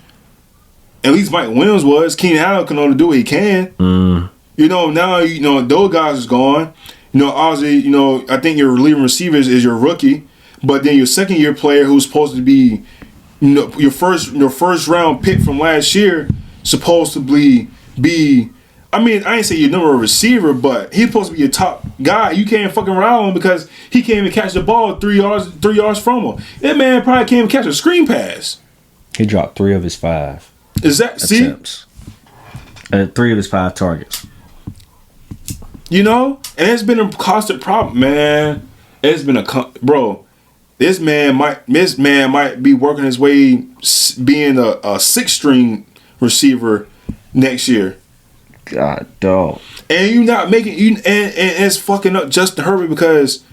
[SPEAKER 1] At least Mike Williams was. Keenan Allen can only do what he can.
[SPEAKER 2] Mm.
[SPEAKER 1] You know, now those guys is gone. You know, obviously, I think your relieving receiver is your rookie, but then your second year player who's supposed to be, your first round pick from last year, supposed to be. I mean, I ain't say your number one receiver, but he's supposed to be your top guy. You can't fucking rely on him because he can't even catch the ball 3 yards from him. That man probably can't even catch a screen pass.
[SPEAKER 2] He dropped 3 of his 5.
[SPEAKER 1] Is that
[SPEAKER 2] attempts. 3 of his 5 targets.
[SPEAKER 1] And it's been a constant problem, man. It's been bro. This man might be working his way being a 6-string receiver next year.
[SPEAKER 2] God, dog.
[SPEAKER 1] And you not making and it's fucking up Justin Herbert because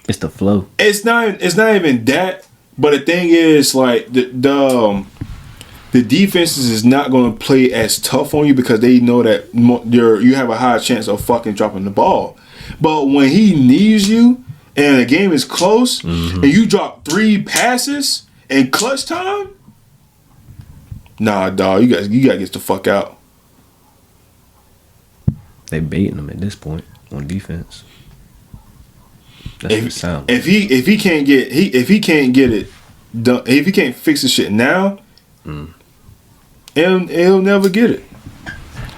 [SPEAKER 2] it's the flow.
[SPEAKER 1] It's not even that, but the thing is like the defenses is not going to play as tough on you because they know that you have a high chance of fucking dropping the ball. But when he needs you and the game is close and you drop 3 passes in clutch time, nah, dog, you gotta get the fuck out.
[SPEAKER 2] They baiting him at this point on defense. That's what it sounds.
[SPEAKER 1] If he can't get it done, if he can't fix the shit now, he'll never get it.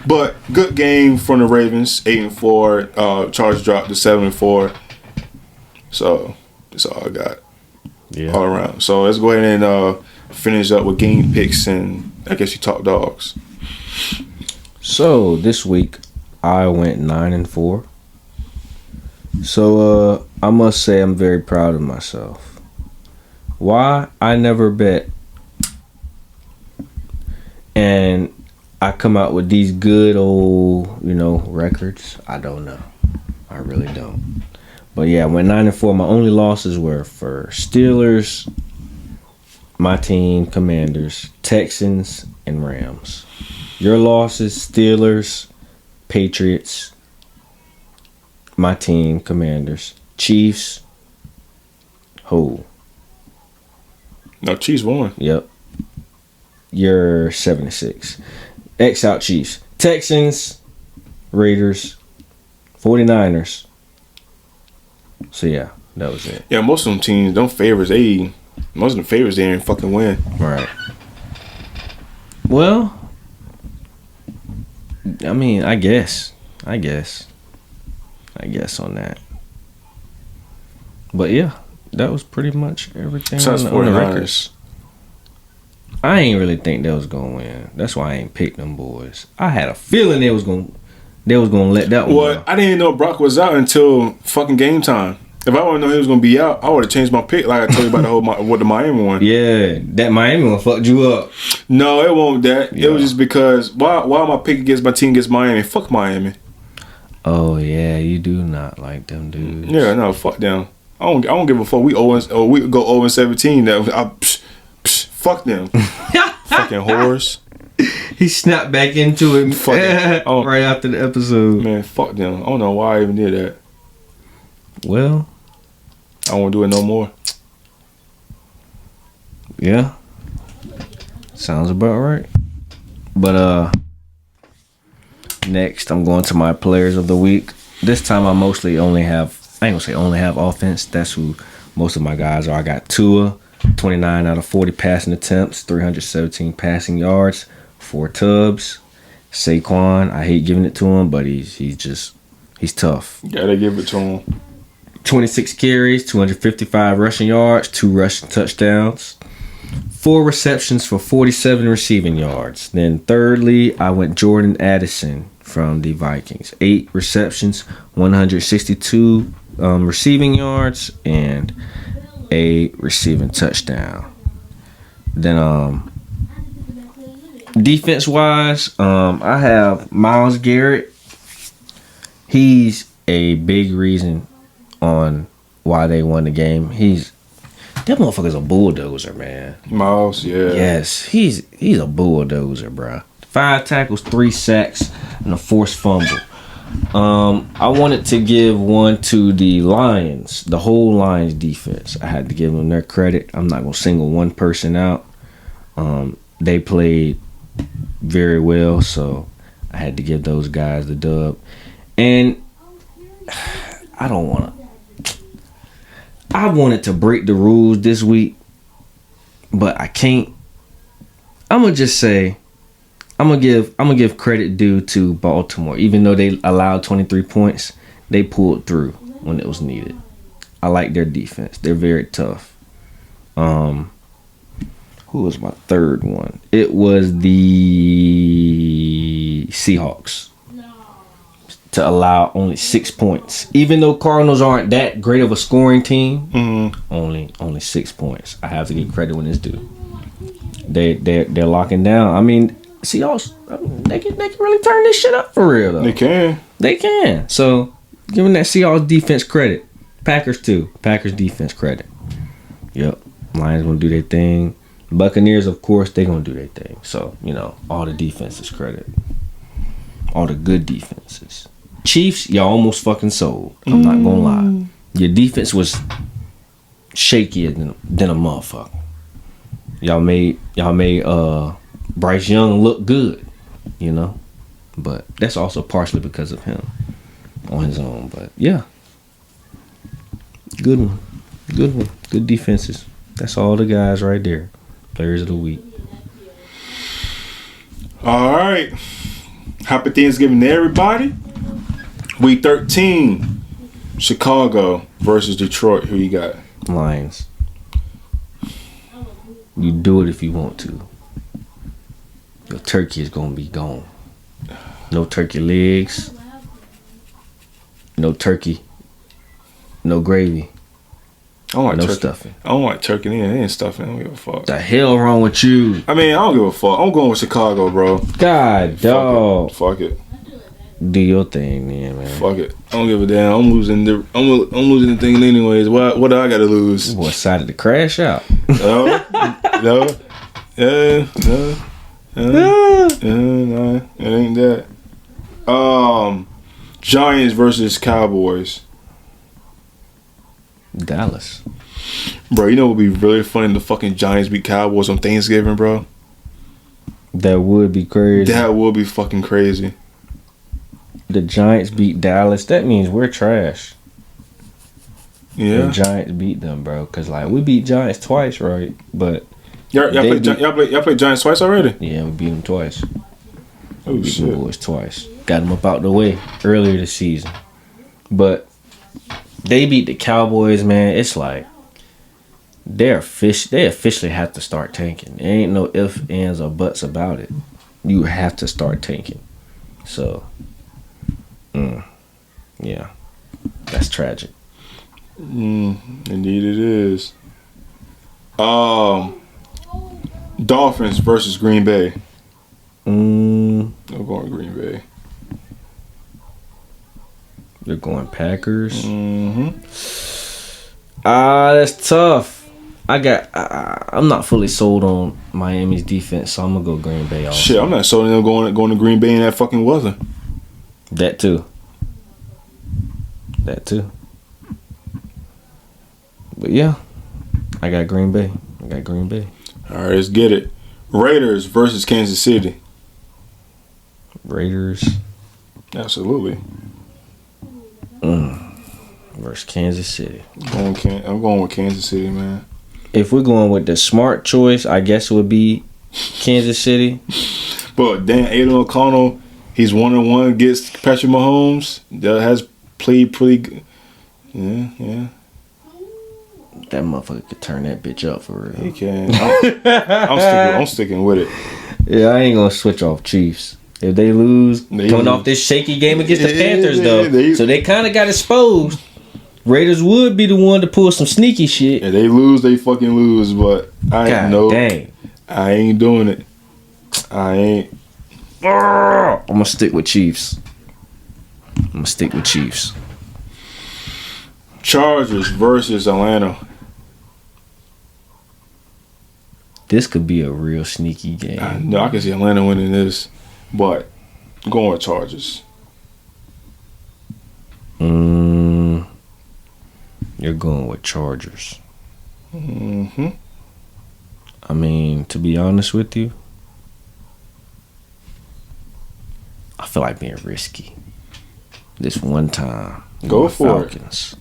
[SPEAKER 1] But good game from the Ravens, 8-4. Chargers dropped to 7-4. So that's all I got. Yeah. All around. So let's go ahead and finish up with game picks and I guess you top dogs.
[SPEAKER 2] So this week I went 9-4. So I must say I'm very proud of myself. Why? I never bet. And I come out with these good old, records. I don't know. I really don't. But yeah, I went 9-4. My only losses were for Steelers, my team, Commanders, Texans, and Rams. Your losses, Steelers, Patriots, my team, Commanders, Chiefs, who?
[SPEAKER 1] No, Chiefs won.
[SPEAKER 2] Yep. You're 7-6. X out Chiefs. Texans, Raiders, 49ers. So yeah, that was it.
[SPEAKER 1] Yeah, most of them teams don't favors. Most of them favors they ain't fucking win.
[SPEAKER 2] Right. Well, I mean, I guess on that. But yeah, that was pretty much everything on the records. I ain't really think they was gonna win. That's why I ain't picked them boys. I had a feeling they was gonna let that one go.
[SPEAKER 1] I didn't know Brock was out until fucking game time. If I would know he was gonna be out, I would have changed my pick like I told you about the Miami one.
[SPEAKER 2] Yeah, that Miami one fucked you up.
[SPEAKER 1] No, it won't that. Yeah. It was just because why am I picking against my team against Miami? Fuck Miami.
[SPEAKER 2] Oh yeah, you do not like them dudes.
[SPEAKER 1] Yeah, no, fuck them. I don't give a fuck. We go 0-17. Fuck them. Fucking whores.
[SPEAKER 2] He snapped back into it right after the episode.
[SPEAKER 1] Man, fuck them. I don't know why I even did that.
[SPEAKER 2] Well,
[SPEAKER 1] I won't do it no more.
[SPEAKER 2] Yeah. Sounds about right. But next I'm going to my players of the week. This time I mostly only have offense. That's who most of my guys are. I got Tua, 29 out of 40 passing attempts, 317 passing yards, 4 tubs. Saquon, I hate giving it to him, but he's tough.
[SPEAKER 1] Gotta give it to him.
[SPEAKER 2] 26 carries, 255 rushing yards, 2 rushing touchdowns, 4 receptions for 47 receiving yards. Then thirdly, I went Jordan Addison from the Vikings. 8 receptions, 162 receiving yards and a receiving touchdown. Then defense wise, I have Myles Garrett. He's a big reason on why they won the game. That motherfucker's a bulldozer, man.
[SPEAKER 1] Miles, yeah.
[SPEAKER 2] Yes, he's a bulldozer, bro. 5 tackles, 3 sacks, and a forced fumble. I wanted to give one to the Lions, the whole Lions defense. I had to give them their credit. I'm not gonna single one person out. They played very well, so I had to give those guys the dub. And I wanted to break the rules this week, but I can't. I'm gonna just say I'm gonna give credit due to Baltimore. Even though they allowed 23 points, they pulled through when it was needed. I like their defense. They're very tough. Who was my third one? It was the Seahawks. To allow only 6 points. Even though Cardinals aren't that great of a scoring team, only 6 points. I have to give credit when it's due. They're locking down. I mean, Seahawks, they can really turn this shit up for real though. They can. So giving that Seahawks defense credit. Packers too. Packers defense credit. Yep. Lions gonna do their thing. Buccaneers, of course, they gonna do their thing. So, all the defenses credit. All the good defenses. Chiefs, y'all almost fucking sold. I'm not gonna lie. Your defense was shakier than a motherfucker. Y'all made Bryce Young look good, but that's also partially because of him on his own. But yeah, good one, good defenses. That's all the guys right there. Players of the week.
[SPEAKER 1] All right. Happy Thanksgiving to everybody. Week 13, Chicago versus Detroit. Who you got?
[SPEAKER 2] Lions. You do it if you want to. Your turkey is going to be gone. No turkey legs. No turkey. No gravy.
[SPEAKER 1] I don't like
[SPEAKER 2] no
[SPEAKER 1] turkey.
[SPEAKER 2] Stuffing.
[SPEAKER 1] I don't like turkey. It ain't stuffing. I don't give a fuck.
[SPEAKER 2] The hell wrong with you?
[SPEAKER 1] I mean, I don't give a fuck. I'm going with Chicago, bro.
[SPEAKER 2] God, dog.
[SPEAKER 1] Fuck it.
[SPEAKER 2] Do your thing, man.
[SPEAKER 1] Fuck it. I don't give a damn. I'm losing the thing anyways. What do I got to lose?
[SPEAKER 2] What decided to crash out?
[SPEAKER 1] No. No, it ain't that. Giants versus Cowboys.
[SPEAKER 2] Dallas.
[SPEAKER 1] Bro, you know what would be really funny? The fucking Giants beat Cowboys on Thanksgiving, bro.
[SPEAKER 2] That would be crazy.
[SPEAKER 1] That would be fucking crazy.
[SPEAKER 2] The Giants beat Dallas. That means we're trash.
[SPEAKER 1] Yeah.
[SPEAKER 2] The Giants beat them, bro. Because, we beat Giants twice, right? But
[SPEAKER 1] y'all played Giants twice already?
[SPEAKER 2] Yeah, we beat them twice.
[SPEAKER 1] Oh,
[SPEAKER 2] we beat
[SPEAKER 1] shit.
[SPEAKER 2] them boys twice. Got them up out the way earlier this season. But they beat the Cowboys, man. It's like they officially have to start tanking. There ain't no ifs, ands, or buts about it. You have to start tanking. So, yeah, that's tragic.
[SPEAKER 1] Indeed it is. Dolphins versus Green Bay. I'm going Green Bay.
[SPEAKER 2] They're going Packers.
[SPEAKER 1] Mm-hmm.
[SPEAKER 2] That's tough. I'm not fully sold on Miami's defense, so I'm gonna go Green Bay. Also.
[SPEAKER 1] Shit, I'm not sold on them going to Green Bay in that fucking weather.
[SPEAKER 2] That too. But yeah, I got Green Bay. All right,
[SPEAKER 1] let's get it. Raiders versus Kansas City.
[SPEAKER 2] Raiders.
[SPEAKER 1] Absolutely.
[SPEAKER 2] Versus Kansas City.
[SPEAKER 1] I'm going with Kansas City, man.
[SPEAKER 2] If we're going with the smart choice, I guess it would be Kansas City.
[SPEAKER 1] But Dan Aiden O'Connell, he's 1-1 against Patrick Mahomes. That has played pretty good. Yeah.
[SPEAKER 2] That motherfucker could turn that bitch up for real.
[SPEAKER 1] He can. I'm sticking with it.
[SPEAKER 2] Yeah, I ain't gonna switch off Chiefs. If they lose, coming off this shaky game against the Panthers, though. So they kind of got exposed. Raiders would be the one to pull some sneaky shit.
[SPEAKER 1] If they lose, they fucking lose. But I ain't doing it. I ain't.
[SPEAKER 2] I'm gonna stick with Chiefs.
[SPEAKER 1] Chargers versus Atlanta.
[SPEAKER 2] This could be a real sneaky game.
[SPEAKER 1] I can see Atlanta winning this, but I'm going with Chargers.
[SPEAKER 2] You're going with Chargers.
[SPEAKER 1] Mm-hmm.
[SPEAKER 2] I mean, to be honest with you, I feel like being risky. This one time.
[SPEAKER 1] Go for
[SPEAKER 2] Falcons.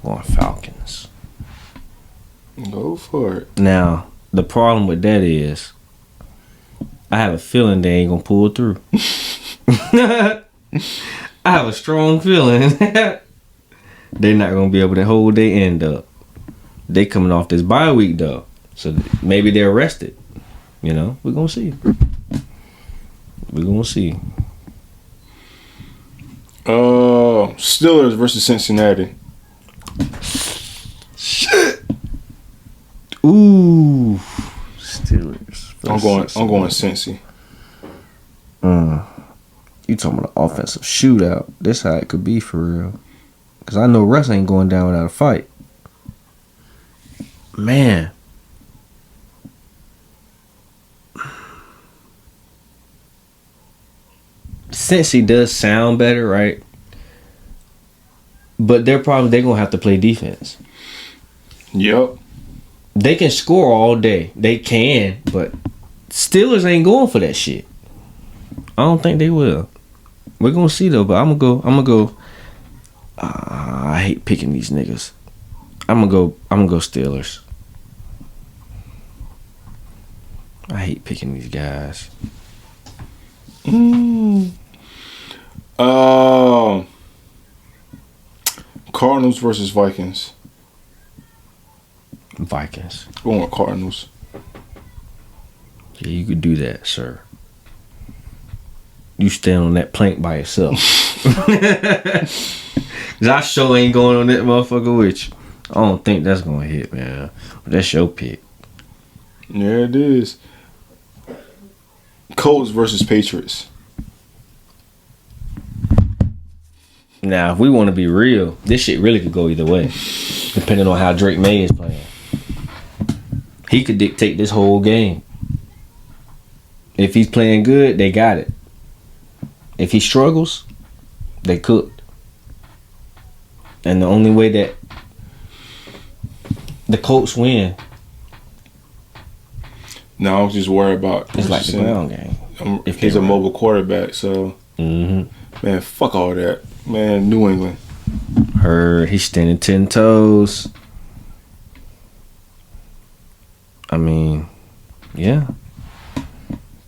[SPEAKER 2] Going Falcons.
[SPEAKER 1] Go for it.
[SPEAKER 2] Now, the problem with that is, I have a feeling they ain't gonna pull through. I have a strong feeling they're not gonna be able to hold their end up. They coming off this bye week though, so maybe they're rested. You know, we're gonna see.
[SPEAKER 1] Steelers versus Cincinnati.
[SPEAKER 2] Shit. Ooh. Steelers.
[SPEAKER 1] I'm going Cincy.
[SPEAKER 2] You talking about an offensive shootout? This how it could be for real. Cause I know Russ ain't going down without a fight. Man. Cincy does sound better, right? But they're gonna have to play defense.
[SPEAKER 1] Yep.
[SPEAKER 2] They can score all day. They can, but Steelers ain't going for that shit. I don't think they will. We're gonna see though, but I'm gonna go. I hate picking these niggas. I'm gonna go Steelers. I hate picking these guys.
[SPEAKER 1] Cardinals versus Vikings.
[SPEAKER 2] Vikings.
[SPEAKER 1] Going with Cardinals.
[SPEAKER 2] Yeah, you could do that, sir. You stand on that plank by yourself. Cause I sure ain't going on that motherfucker with you. I don't think that's gonna hit, man. But that's your pick.
[SPEAKER 1] Yeah, it is. Colts versus Patriots.
[SPEAKER 2] Now, if we want to be real, this shit really could go either way, depending on how Drake May is playing. He could dictate this whole game. If he's playing good, they got it. If he struggles, they cooked. And the only way that the Colts win,
[SPEAKER 1] now I'm just worried about.
[SPEAKER 2] It's like the ground game.
[SPEAKER 1] If he's a mobile quarterback, so man, fuck all that, man. New England.
[SPEAKER 2] Heard he's standing 10 toes. I mean, yeah.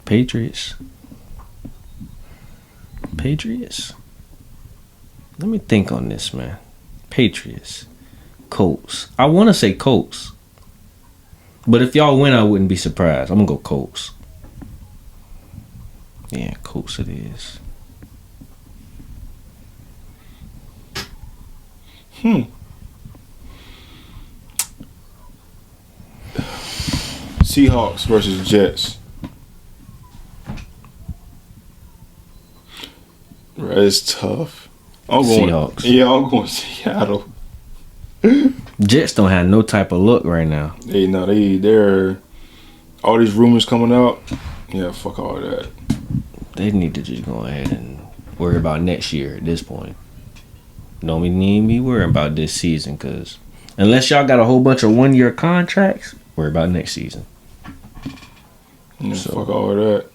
[SPEAKER 2] Patriots. Let me think on this, man. Patriots. Colts. I want to say Colts. But if y'all win, I wouldn't be surprised. I'm going to go Colts. Yeah, Colts it is.
[SPEAKER 1] Seahawks versus Jets. It's tough. I'm going
[SPEAKER 2] Seahawks.
[SPEAKER 1] Yeah, I'm going Seattle.
[SPEAKER 2] Jets don't have no type of look right now.
[SPEAKER 1] They're all these rumors coming out. Yeah, fuck all that.
[SPEAKER 2] They need to just go ahead and worry about next year at this point. Don't need me worrying about this season, because unless y'all got a whole bunch of 1-year contracts, worry about next season.
[SPEAKER 1] Yeah, so, fuck all that.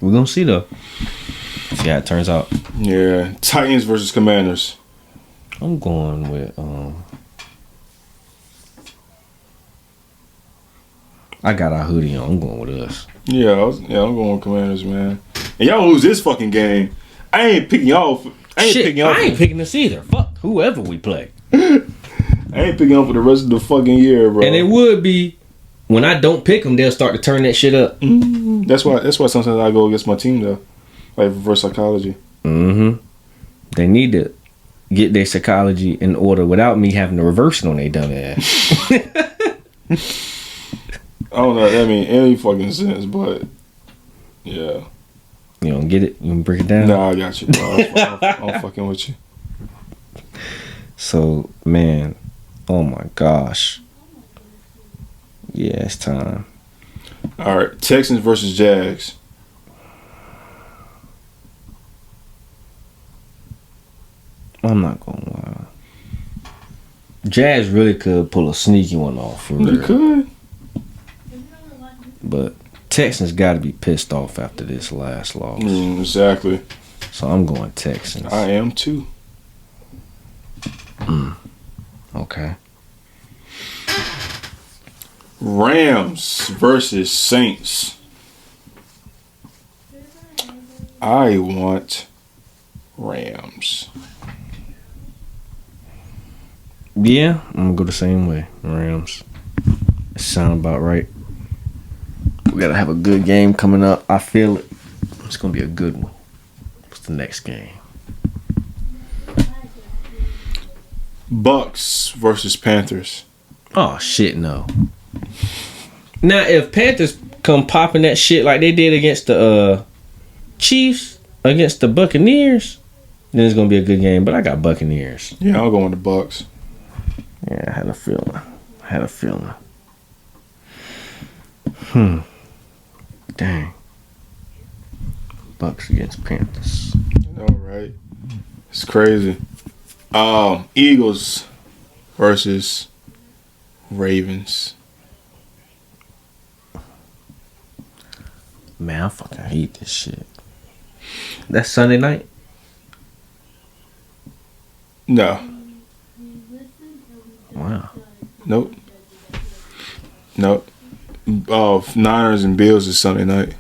[SPEAKER 2] We're gonna see though. See how it turns out.
[SPEAKER 1] Yeah, Titans versus Commanders.
[SPEAKER 2] I'm going with I got our hoodie on. I'm going with us.
[SPEAKER 1] Yeah, I'm going with Commanders, man. And y'all lose this fucking game. I ain't picking y'all.
[SPEAKER 2] I ain't picking us either. Fuck whoever we play.
[SPEAKER 1] I ain't picking up for the rest of the fucking year, bro.
[SPEAKER 2] And it would be when I don't pick them, they'll start to turn that shit up.
[SPEAKER 1] That's why sometimes I go against my team though, like reverse psychology.
[SPEAKER 2] They need to get their psychology in order without me having to reverse it on their dumb ass.
[SPEAKER 1] I don't know if that mean any fucking sense, but yeah.
[SPEAKER 2] You don't get it? You can break it down?
[SPEAKER 1] Nah, I got you, bro. I'm fucking with you.
[SPEAKER 2] So, man, oh my gosh. Yeah, it's time.
[SPEAKER 1] All right, Texans versus Jags.
[SPEAKER 2] I'm not gonna lie. Jazz really could pull a sneaky one off. For
[SPEAKER 1] They
[SPEAKER 2] real.
[SPEAKER 1] could.
[SPEAKER 2] But Texans got to be pissed off after this last loss.
[SPEAKER 1] Exactly.
[SPEAKER 2] So I'm going Texans.
[SPEAKER 1] I am too.
[SPEAKER 2] Okay.
[SPEAKER 1] Rams versus Saints. I want Rams.
[SPEAKER 2] Yeah, I'm gonna go the same way. Rams. It sound about right. We gotta have a good game coming up. I feel it. It's gonna be a good one. What's the next game?
[SPEAKER 1] Bucks versus Panthers.
[SPEAKER 2] Oh shit, no. Now if Panthers come popping that shit like they did against the Chiefs, against the Buccaneers, then it's gonna be a good game. But I got Buccaneers.
[SPEAKER 1] Yeah, I'll go with the Bucks.
[SPEAKER 2] Yeah, I had a feeling. Dang. Bucks against Panthers.
[SPEAKER 1] All right. It's crazy. Eagles versus Ravens.
[SPEAKER 2] Man, I fucking hate this shit. That's Sunday night?
[SPEAKER 1] No.
[SPEAKER 2] Wow.
[SPEAKER 1] Nope. Niners and Bills is Sunday night.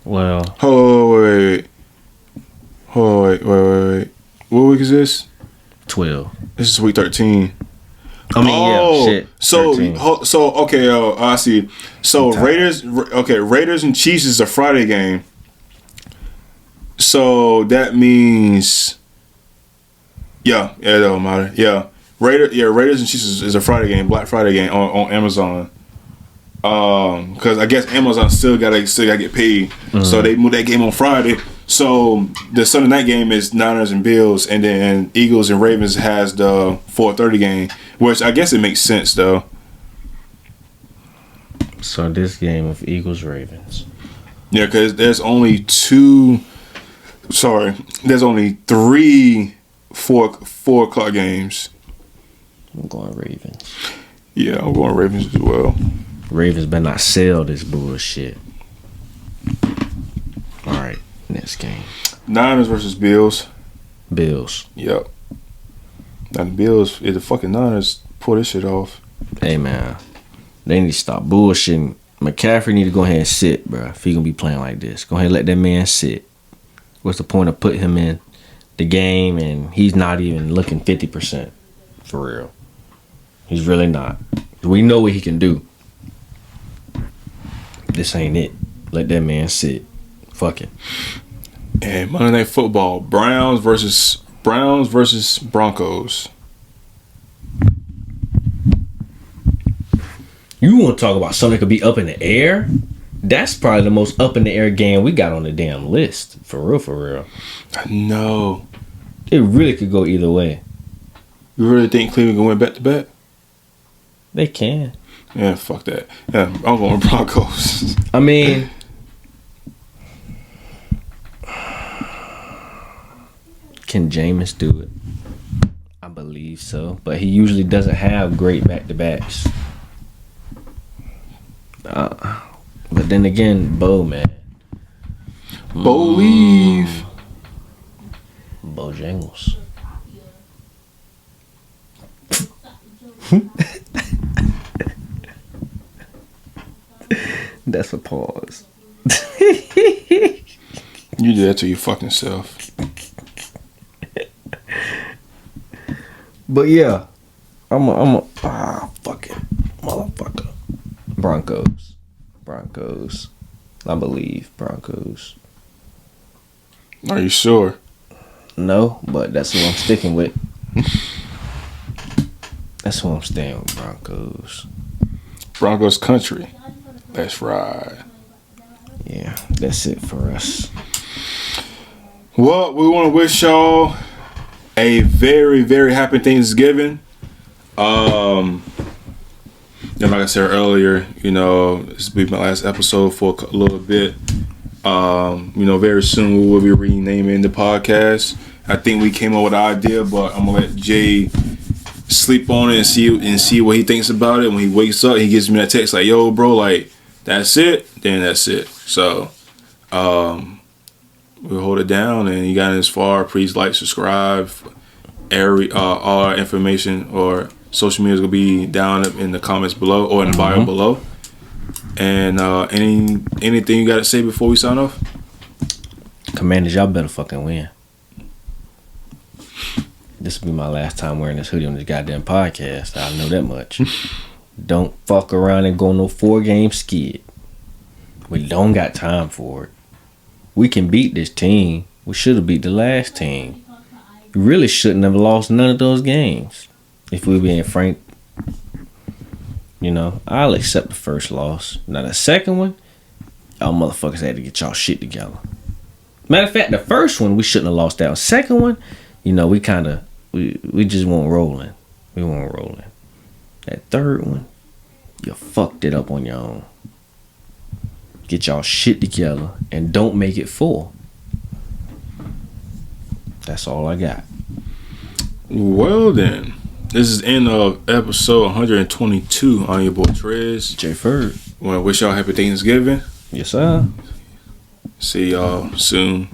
[SPEAKER 2] Well.
[SPEAKER 1] Wait. What week is this?
[SPEAKER 2] 12.
[SPEAKER 1] This is week 13.
[SPEAKER 2] Yeah, shit.
[SPEAKER 1] So
[SPEAKER 2] 13.
[SPEAKER 1] Okay, I see. So Raiders and Chiefs is a Friday game. So that means, it don't matter. Yeah, Raiders and Chiefs is a Friday game, Black Friday game on Amazon. Because I guess Amazon still gotta get paid, so they moved that game on Friday. So the Sunday night game is Niners and Bills, and then Eagles and Ravens has the 4:30 game, which I guess it makes sense though.
[SPEAKER 2] So this game of Eagles Ravens.
[SPEAKER 1] Yeah, because there's only three 4 o'clock games.
[SPEAKER 2] I'm going Ravens.
[SPEAKER 1] Yeah, I'm going Ravens as well.
[SPEAKER 2] Ravens better not sell this bullshit. All right, next game.
[SPEAKER 1] Niners versus Bills.
[SPEAKER 2] Bills.
[SPEAKER 1] Yep. Now the Bills, if the fucking Niners pull this shit off.
[SPEAKER 2] Hey man, they need to stop bullshitting. McCaffrey need to go ahead and sit, bro. If he gonna be playing like this, go ahead and let that man sit. What's the point of putting him in the game and he's not even looking 50%? For real, he's really not. We know what he can do. This ain't it. Let that man sit. Fuck it.
[SPEAKER 1] And Monday Night Football, Browns versus Broncos.
[SPEAKER 2] You want to talk about something that could be up in the air? That's probably the most up in the air game we got on the damn list. For real.
[SPEAKER 1] I know.
[SPEAKER 2] It really could go either way.
[SPEAKER 1] You really think Cleveland can win back-to-back?
[SPEAKER 2] They can.
[SPEAKER 1] Yeah, fuck that. Yeah, I'm going Broncos.
[SPEAKER 2] I mean, can Jameis do it? I believe so, but he usually doesn't have great back-to-backs. But then again, Bo, man.
[SPEAKER 1] Bo leave.
[SPEAKER 2] Bojangles. That's a pause.
[SPEAKER 1] You did that to your fucking self.
[SPEAKER 2] But yeah, I'm a fuck it, motherfucker. Broncos. I believe Broncos.
[SPEAKER 1] Are you sure?
[SPEAKER 2] No, but that's what I'm sticking with. That's what I'm staying with, Broncos.
[SPEAKER 1] Broncos country. Let's ride.
[SPEAKER 2] Yeah, that's it for us.
[SPEAKER 1] Well, we want to wish y'all a very, very happy Thanksgiving. And like I said earlier, this will be my last episode for a little bit. Very soon we will be renaming the podcast. I think we came up with the idea, but I'm gonna let Jay sleep on it and see what he thinks about it. When he wakes up, he gives me that text like, "Yo, bro, like that's it." Then that's it. So, we'll hold it down. And you got it this far. Please like, subscribe. All our information or social media is gonna be down in the comments below or in the bio below. And anything you gotta say before we sign off?
[SPEAKER 2] Commanders, y'all better fucking win. This will be my last time wearing this hoodie on this goddamn podcast. I know that much. Don't fuck around and go no 4-game skid. We don't got time for it. We can beat this team. We should have beat the last team. We really shouldn't have lost none of those games. If we're being frank, I'll accept the first loss. Now the second one, y'all motherfuckers had to get y'all shit together. Matter of fact, the first one we shouldn't have lost that. Second one, we just weren't rolling. We weren't rolling. That third one, you fucked it up on your own. Get y'all shit together and don't make it 4. That's all I got.
[SPEAKER 1] Well then, this is the end of episode 122 on your boy Trez.
[SPEAKER 2] J. Ferd.
[SPEAKER 1] Want to wish y'all happy Thanksgiving.
[SPEAKER 2] Yes, sir.
[SPEAKER 1] See y'all soon.